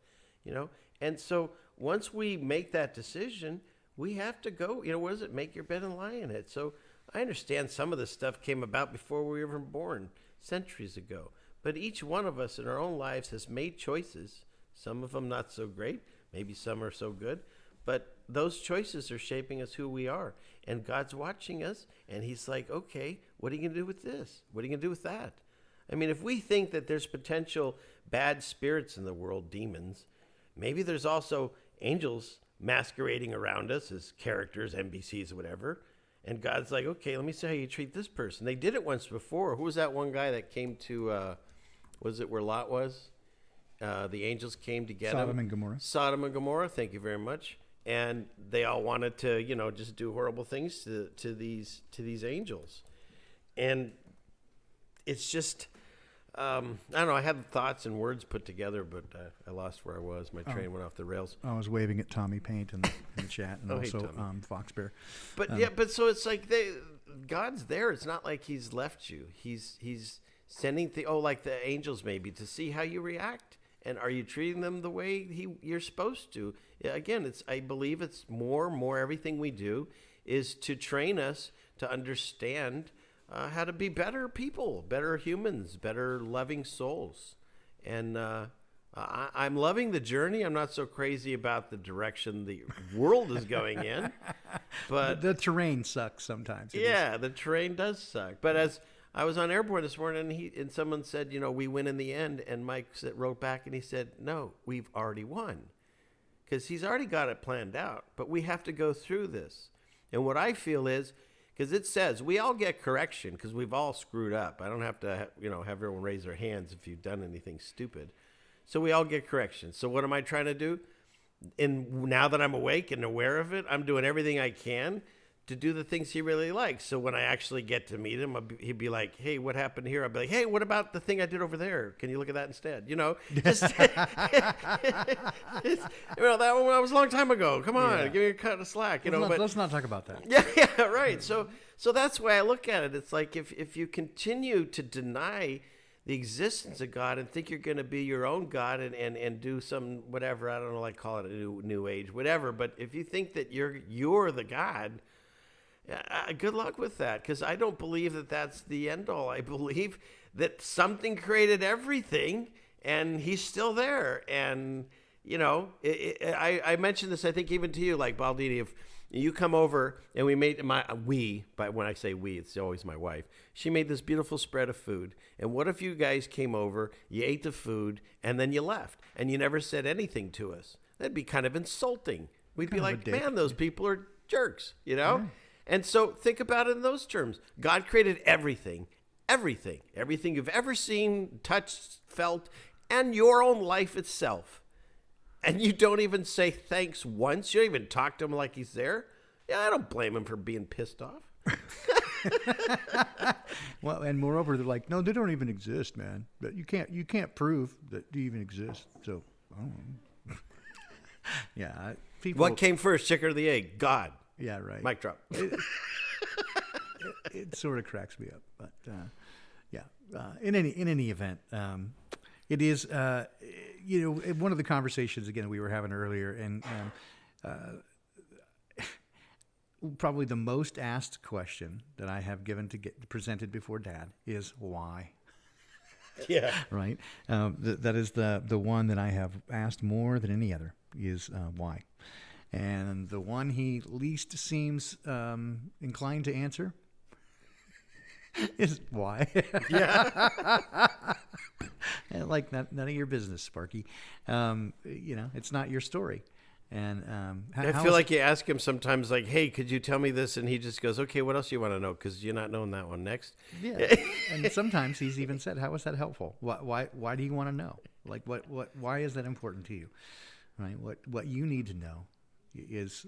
And so once we make that decision, we have to go, what is it? Make your bed and lie in it. So I understand some of this stuff came about before we were even born, centuries ago. But each one of us in our own lives has made choices, some of them not so great, maybe some are so good, but those choices are shaping us who we are. And God's watching us, and he's like, okay, what are you going to do with this? What are you going to do with that? I mean, if we think that there's potential bad spirits in the world, demons, maybe there's also angels masquerading around us as characters, NPCs, or whatever. And God's like, okay, let me see how you treat this person. They did it once before. Who was that one guy that came to, was it where Lot was? The angels came to get him. Sodom and Gomorrah. Sodom and Gomorrah, thank you very much. And they all wanted to, just do horrible things to these angels. And it's just, I don't know. I had thoughts and words put together, but I lost where I was. My train went off the rails. I was waving at Tommy Paint in the chat, and Oh, hey, also Tommy. Fox Bear. But but so it's like God's there. It's not like He's left you. He's sending like the angels maybe to see how you react, and are you treating them the way you're supposed to? Yeah, again, I believe it's more everything we do is to train us to understand how to be better people, better humans, better loving souls. And I'm loving the journey. I'm not so crazy about the direction the world is going in. But the terrain sucks sometimes. Yeah, the terrain does suck. But as I was on airborne this morning, and someone said, we win in the end. And Mike wrote back and he said, no, we've already won. Because he's already got it planned out. But we have to go through this. And what I feel is, because it says we all get correction because we've all screwed up. I don't have to, have everyone raise their hands if you've done anything stupid. So we all get correction. So what am I trying to do? And now that I'm awake and aware of it, I'm doing everything I can to do the things he really likes. So when I actually get to meet him, he'd be like, hey, what happened here? I'll be like, hey, what about the thing I did over there? Can you look at that instead? Just, that one was a long time ago. Come on, give me a cut of slack. Let's not talk about that. Yeah, right. So that's the way I look at it. It's like if you continue to deny the existence of God and think you're going to be your own God and do some whatever, I don't know, like call it a new age, whatever. But if you think that you're the God, good luck with that, because I don't believe that that's the end all. I believe that something created everything and he's still there. And, I mentioned this, I think, even to you, like Baldini, if you come over and but when I say we, it's always my wife. She made this beautiful spread of food. And what if you guys came over, you ate the food, and then you left, and you never said anything to us? That'd be kind of insulting. We'd be like, man, those people are jerks, Yeah. And so think about it in those terms. God created everything you've ever seen, touched, felt, and your own life itself. And you don't even say thanks once. You don't even talk to him like he's there. Yeah, I don't blame him for being pissed off. Well, and moreover, they're like, no, they don't even exist, man. But you can't prove that they even exist. So, I don't know. Yeah, people. What came first, chicken or the egg? God. Yeah, right. Mic drop. It sort of cracks me up, but in any event, it is one of the conversations again we were having earlier, and probably the most asked question that I have given to get presented before Dad is why. Yeah. Right. That is the one that I have asked more than any other is why. And the one he least seems inclined to answer is why. Yeah. And like none of your business, Sparky. It's not your story. And I feel like you ask him sometimes, like, "Hey, could you tell me this?" And he just goes, "Okay, what else do you want to know? Because you're not knowing that one next." Yeah. And sometimes he's even said, "How is that helpful? Why do you want to know? Like, why is that important to you? Right? What you need to know is."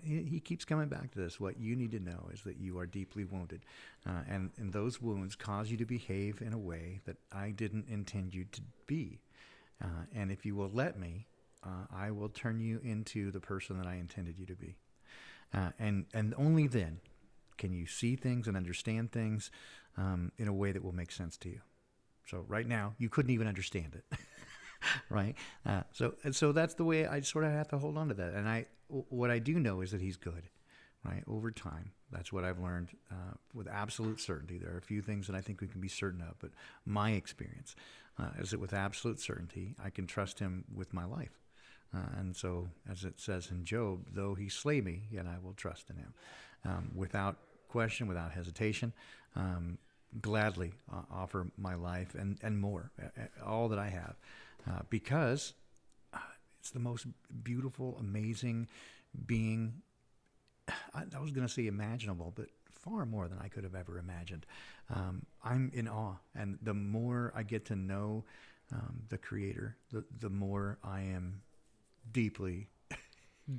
He keeps coming back to this. What you need to know is that you are deeply wounded, and those wounds cause you to behave in a way that I didn't intend you to be. And if you will let me, I will turn you into the person that I intended you to be. And only then can you see things and understand things in a way that will make sense to you. So right now, you couldn't even understand it. Right? So that's the way I sort of have to hold on to that. And what I do know is that he's good, right? Over time, that's what I've learned with absolute certainty. There are a few things that I think we can be certain of, but my experience is that with absolute certainty, I can trust him with my life. And so, as it says in Job, though he slay me, yet I will trust in him. Without question, without hesitation, gladly offer my life and more, all that I have. Because it's the most beautiful, amazing being, I was going to say imaginable, but far more than I could have ever imagined. I'm in awe, and the more I get to know the Creator, the more I am deeply,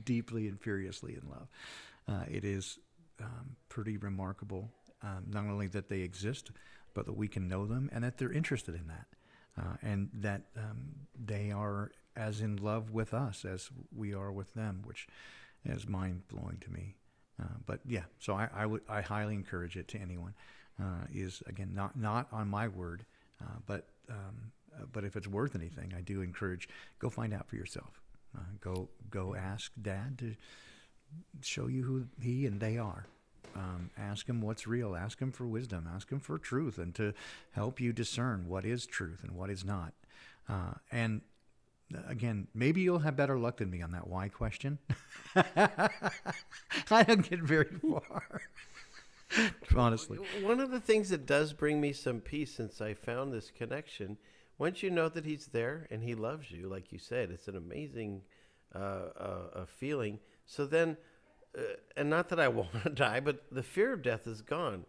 deeply and furiously in love. It is pretty remarkable, not only that they exist, but that we can know them and that they're interested in that, and that they are as in love with us as we are with them, which is mind-blowing to me. But yeah, so I highly encourage it to anyone. Is again not on my word, but if it's worth anything, I do encourage, go find out for yourself. Go ask Dad to show you who he and they are. Ask him what's real. Ask him for wisdom. Ask him for truth, and to help you discern what is truth and what is not. And again, maybe you'll have better luck than me on that why question. I don't get very far, honestly. One of the things that does bring me some peace since I found this connection, once you know that he's there and he loves you, like you said, it's an amazing feeling. So then, and not that I want to die, but the fear of death is gone.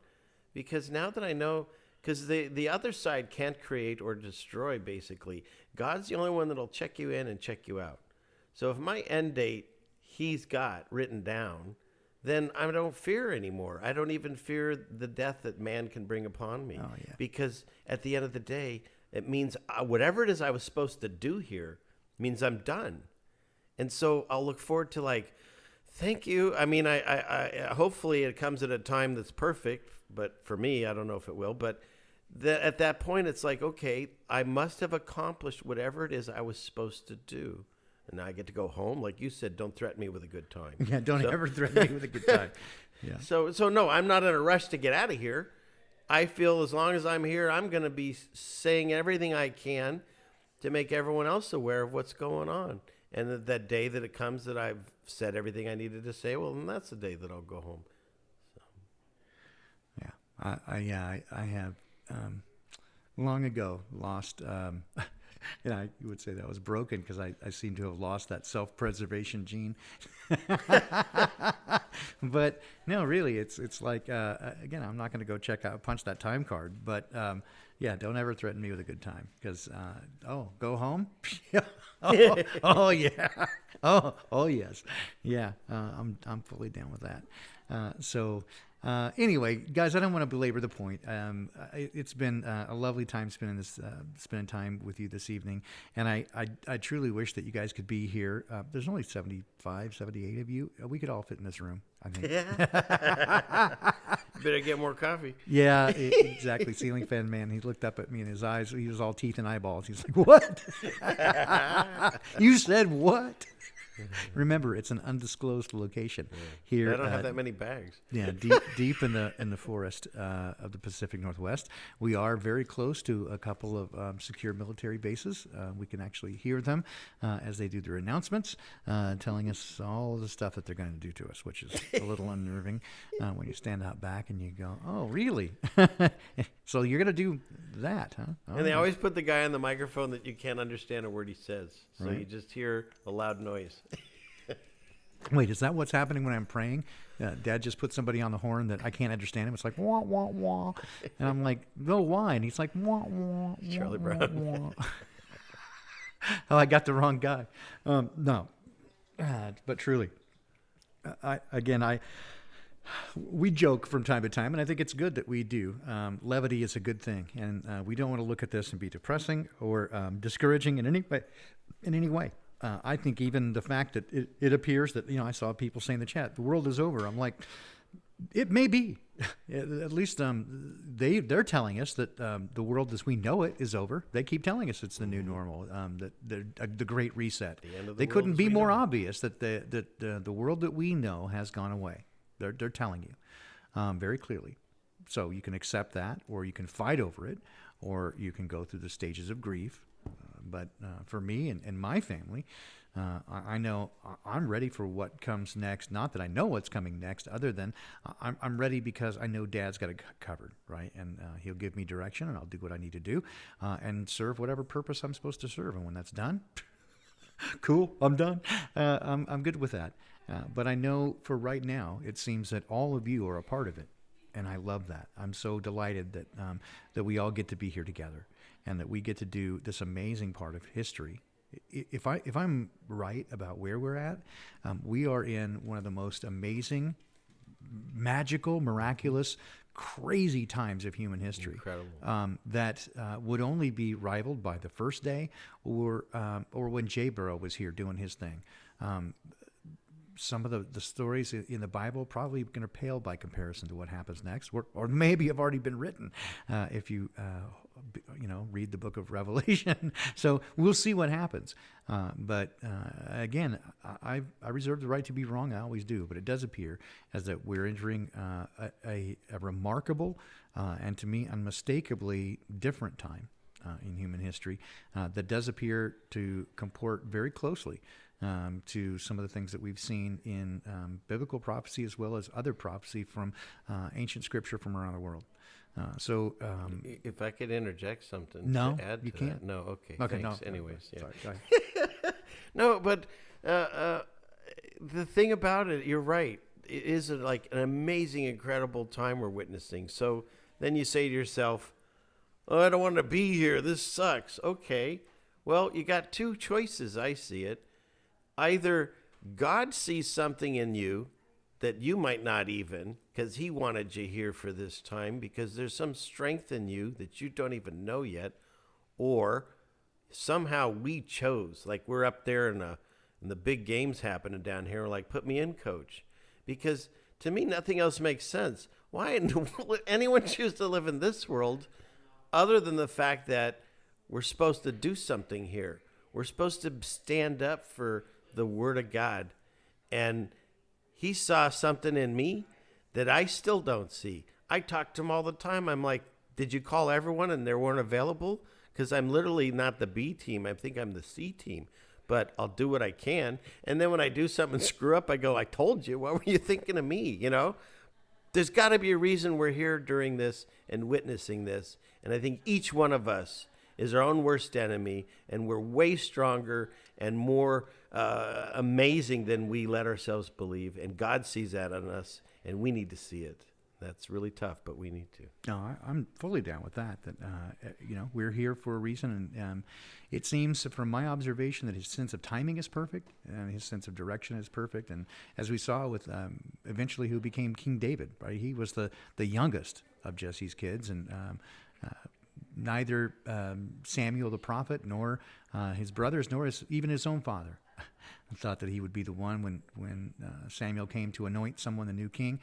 Because now that I know, because the other side can't create or destroy, basically. God's the only one that'll check you in and check you out. So if my end date he's got written down, then I don't fear anymore. I don't even fear the death that man can bring upon me. Oh, yeah. Because at the end of the day, it means whatever it is I was supposed to do here means I'm done. And so I'll look forward to, like, thank you. I mean, I hopefully it comes at a time that's perfect, but for me, I don't know if it will. But at that point, it's like, okay, I must have accomplished whatever it is I was supposed to do. And now I get to go home. Like you said, don't threaten me with a good time. Yeah, don't ever threaten me with a good time. Yeah. So no, I'm not in a rush to get out of here. I feel as long as I'm here, I'm going to be saying everything I can to make everyone else aware of what's going on. And that day that it comes that I've said everything I needed to say, well, then that's the day that I'll go home. So. Yeah, I have long ago lost, and I would say that was broken because I seem to have lost that self-preservation gene. But no, really, it's like, again, I'm not going to go punch that time card, but yeah, don't ever threaten me with a good time because, go home? Oh, yeah. Oh, yes. Yeah, I'm fully down with that. So anyway, guys, I don't want to belabor the point. It's been a lovely time spending time with you this evening, and I truly wish that you guys could be here. There's only 75, 78 of you. We could all fit in this room, I think. Yeah. Better get more coffee. Yeah, exactly. Ceiling fan man, he looked up at me in his eyes. He was all teeth and eyeballs. He's like, "What? You said what?" Remember, it's an undisclosed location here. I don't have that many bags. Yeah, deep in the forest of the Pacific Northwest. We are very close to a couple of secure military bases. We can actually hear them as they do their announcements, telling us all the stuff that they're going to do to us, which is a little unnerving when you stand out back and you go, "Oh, really? So you're going to do that, huh?" Oh, and they always put the guy on the microphone that you can't understand a word he says, so right. You just hear a loud noise. Wait, is that what's happening when I'm praying? Dad just put somebody on the horn that I can't understand him. It's like, wah, wah, wah. And I'm like, no, why? And he's like, wah, wah, Charlie wah, Brown. wah. Oh, I got the wrong guy. No. But truly, we joke from time to time, and I think it's good that we do. Levity is a good thing, and we don't want to look at this and be depressing or discouraging in any way. I think even the fact that it appears that, I saw people say in the chat, the world is over. I'm like, it may be. At least they're telling us that the world as we know it is over. They keep telling us it's the new normal, that the Great Reset. They couldn't be more obvious that the world that we know has gone away. They're telling you very clearly. So you can accept that, or you can fight over it, or you can go through the stages of grief. But for me and my family, I know I'm ready for what comes next. Not that I know what's coming next, other than I'm ready because I know Dad's got it covered, right? And he'll give me direction, and I'll do what I need to do and serve whatever purpose I'm supposed to serve. And when that's done, cool, I'm done. I'm good with that. But I know for right now, it seems that all of you are a part of it, and I love that. I'm so delighted that we all get to be here together, and that we get to do this amazing part of history. If I'm right about where we're at, we are in one of the most amazing, magical, miraculous, crazy times of human history. Incredible. That would only be rivaled by the first day or when Jay Burrow was here doing his thing. Some of the stories in the Bible probably going to pale by comparison to what happens next, or maybe have already been written if you read the book of Revelation. So we'll see what happens. But again, I reserve the right to be wrong. I always do. But it does appear as that we're entering a remarkable and to me unmistakably different time in human history that does appear to comport very closely to some of the things that we've seen in biblical prophecy as well as other prophecy from ancient scripture from around the world. So, if I could interject something no, to add to you can't. that. No, okay. Okay, Thanks. no. Anyways, yeah. Sorry, go ahead. No, but the thing about it, you're right. It is like an amazing, incredible time we're witnessing. So then you say to yourself, "Oh, I don't want to be here. This sucks." Okay. Well, you got two choices. I see it. Either God sees something in you that you might not even, because he wanted you here for this time, because there's some strength in you that you don't even know yet, or somehow we chose, like we're up there and the big games happening down here, like, put me in, coach. Because to me, nothing else makes sense. Why in the world would anyone choose to live in this world other than the fact that we're supposed to do something here? We're supposed to stand up for the Word of God. And he saw something in me that I still don't see. I talk to him all the time. I'm like, did you call everyone and they weren't available? Because I'm literally not the B team. I think I'm the C team. But I'll do what I can. And then when I do something and screw up, I go, I told you. What were you thinking of me? There's got to be a reason we're here during this and witnessing this. And I think each one of us is our own worst enemy, and we're way stronger and more amazing than we let ourselves believe. And God sees that on us, and we need to see it. That's really tough, but we need to. No, I'm fully down with that. That we're here for a reason, and it seems from my observation that his sense of timing is perfect, and his sense of direction is perfect. And as we saw with eventually who became King David, right? He was the youngest of Jesse's kids, and neither Samuel the prophet nor his brothers nor even his own father thought that he would be the one when Samuel came to anoint someone the new king,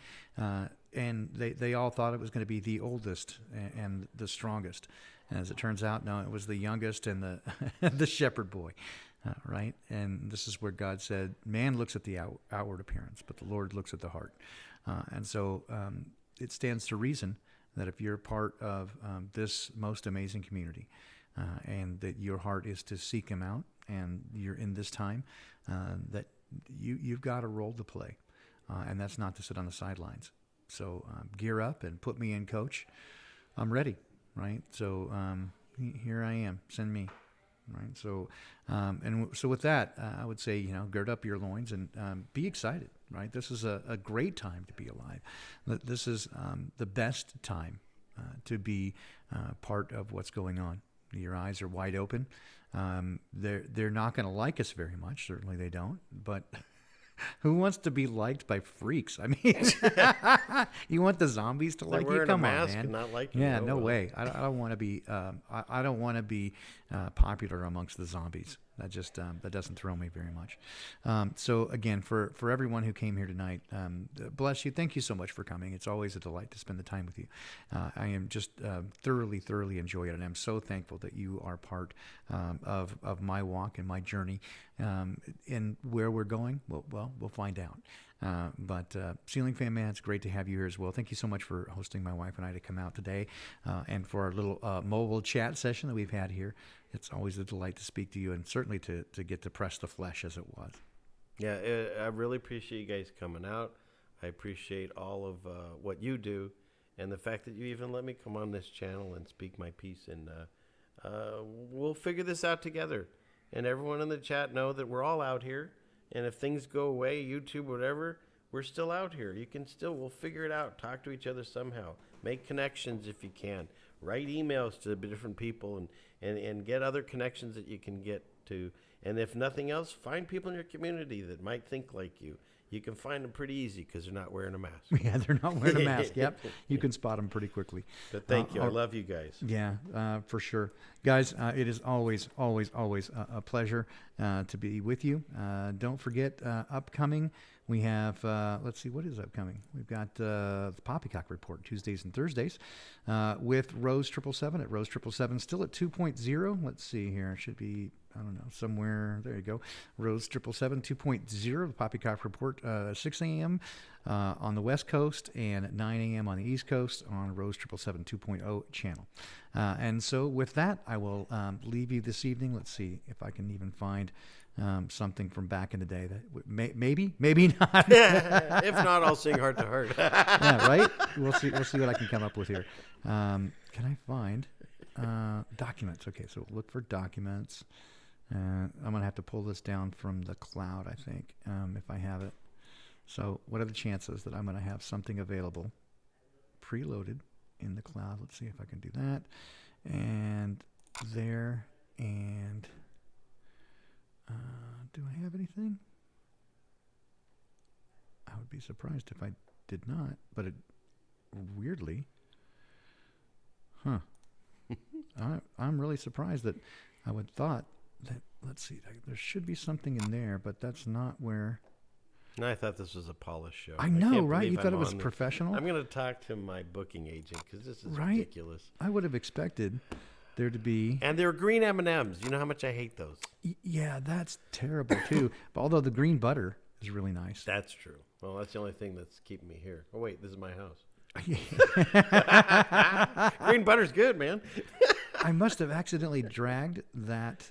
and they all thought it was going to be the oldest and the strongest. As it turns out, no, it was the youngest and the the shepherd boy, right? And this is where God said, "Man looks at the outward appearance, but the Lord looks at the heart." And so it stands to reason that if you're part of this most amazing community, and that your heart is to seek Him out, and you're in this time, that you've got a role to play, and that's not to sit on the sidelines. So gear up and put me in, coach. I'm ready, right? So here I am. Send me, right? So so with that, I would say, gird up your loins and be excited, right? This is a great time to be alive. This is the best time to be part of what's going on. Your eyes are wide open. They're not going to like us very much. Certainly they don't. But who wants to be liked by freaks? I mean, you want the zombies to like you? Come on, man. And not like you. Yeah, no way. I don't want to be. I don't want to be popular amongst the zombies. That just that doesn't thrill me very much. So again, for everyone who came here tonight, bless you. Thank you so much for coming. It's always a delight to spend the time with you. I am just thoroughly enjoy it, and I'm so thankful that you are part of my walk and my journey. And where we're going, well, we'll find out. But Ceiling Fan Man, it's great to have you here as well. Thank you so much for hosting my wife and I to come out today, and for our little mobile chat session that we've had here. It's always a delight to speak to you, and certainly to get to press the flesh as it was. Yeah, I really appreciate you guys coming out. I appreciate all of what you do, and the fact that you even let me come on this channel and speak my piece. And we'll figure this out together. And everyone in the chat know that we're all out here. And if things go away, YouTube, whatever, we're still out here. We'll figure it out. Talk to each other somehow. Make connections if you can. Write emails to different people and get other connections that you can get to. And if nothing else, find people in your community that might think like you. You can find them pretty easy because they're not wearing a mask. Yeah, they're not wearing a mask. Yep, you can spot them pretty quickly. But thank you. I love you guys. Yeah, for sure. Guys, it is always a pleasure to be with you. Don't forget, upcoming, we have, let's see, what is upcoming? We've got the Poppycock Report, Tuesdays and Thursdays, with Rose 777 at Rose 777, still at 2.0. Let's see here. It should be, I don't know, somewhere. There you go. Rose 777 2.0, the Poppycock Report, 6 a.m. On the West Coast and at 9 a.m. on the East Coast on Rose 777 2.0 channel. And so with that, I will leave you this evening. Let's see if I can even find something from back in the day that maybe not. If not, I'll sing Heart to Heart. Yeah, right. We'll see what I can come up with here. Can I find documents? Okay, so look for documents. I'm gonna have to pull this down from the cloud, I think, if I have it. So what are the chances that I'm gonna have something available preloaded in the cloud? Let's see if I can do that. And there, and do I have anything? I would be surprised if I did not, but weirdly, I'm really surprised that I would thought that, let's see, there should be something in there, but that's not where. I thought this was a polished show. I know, right? You thought it was professional? I'm going to talk to my booking agent because this is ridiculous. I would have expected there to be. And they're green M&Ms. You know how much I hate those. Yeah, that's terrible too. But although the green butter is really nice. That's true. Well, that's the only thing that's keeping me here. Oh, wait, this is my house. Green butter's good, man. I must have accidentally dragged that.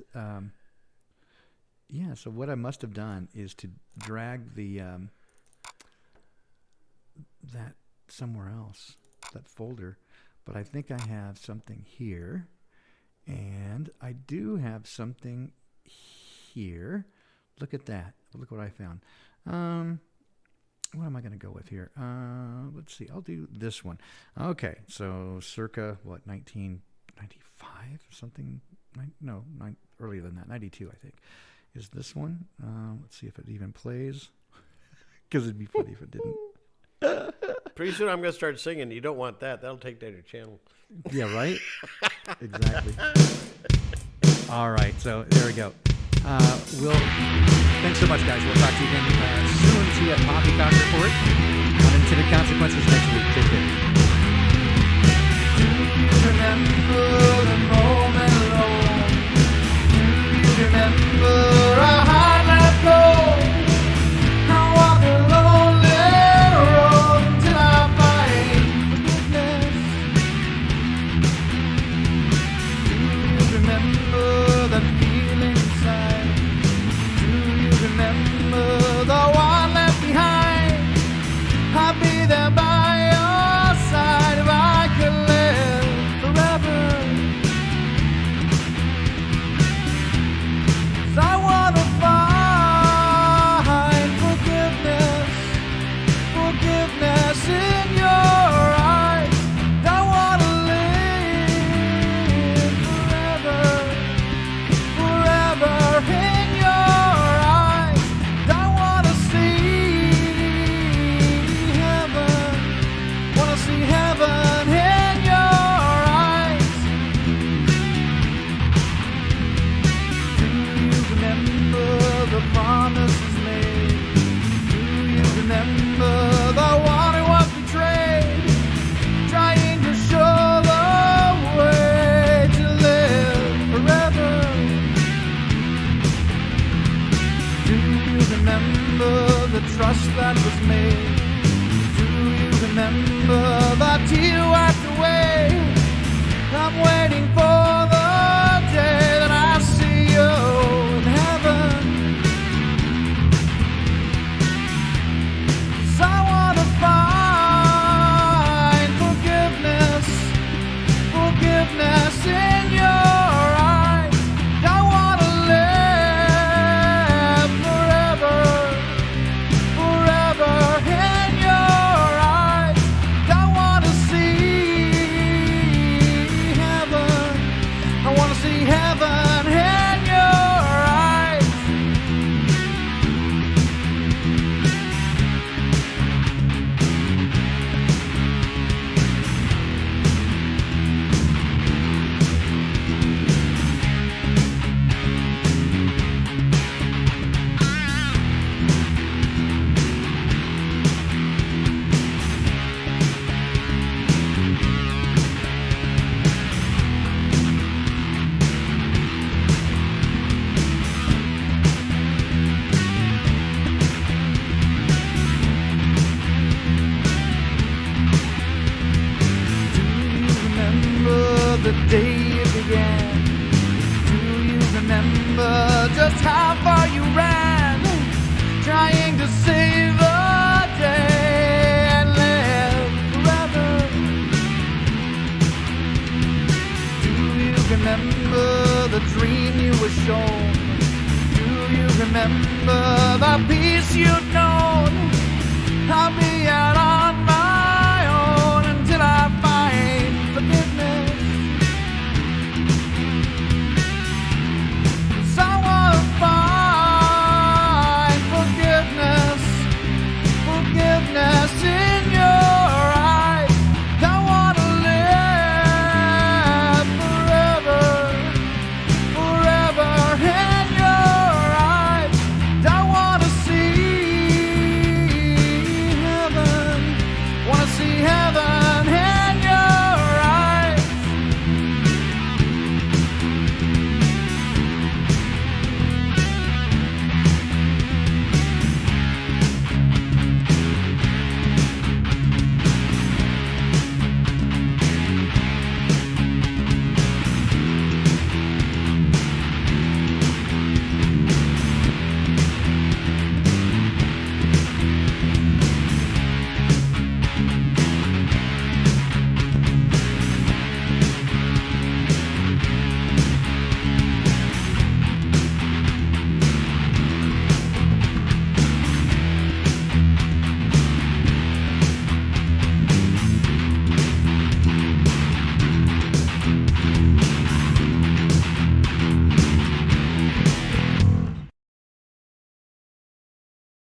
Yeah, so what I must have done is to drag the that somewhere else, that folder. But I think I have something here, and I do have something here. Look at that. Look what I found. What am I going to go with here? Let's see. I'll do this one. Okay, so circa, 1995? Something? Earlier than that. 92, I think. Is this one? Let's see if it even plays. Because it'd be funny if it didn't. Pretty soon I'm going to start singing. You don't want that. That'll take down your channel. Yeah, right? Exactly. All right, so there we go. Thanks so much, guys. We'll talk to you again soon. See you at Poppycock Report. Unintended Consequences next week. Take care. Do you remember the moment alone? Do you remember a high life goal? I walk a lonely road till I find forgiveness. Do you remember the feeling inside? Remember the one left behind. I'll be there by your side if I could live forever. 'Cause I wanna find forgiveness in your eyes. I wanna live forever in your eyes. I wanna see heaven in your eyes. Do you remember the promises made? Do you remember the one who was betrayed? Trying to show the way to live forever. Do you remember the trust that was made? Do you remember the tear wiped away? I'm waiting for the day that I see you in heaven. 'Cause I wanna find forgiveness in your eyes. I wanna live forever in your eyes. I wanna see heaven day it began. Do you remember just how far you ran, trying to save the day and live forever? Do you remember the dream you were shown? Do you remember the peace you'd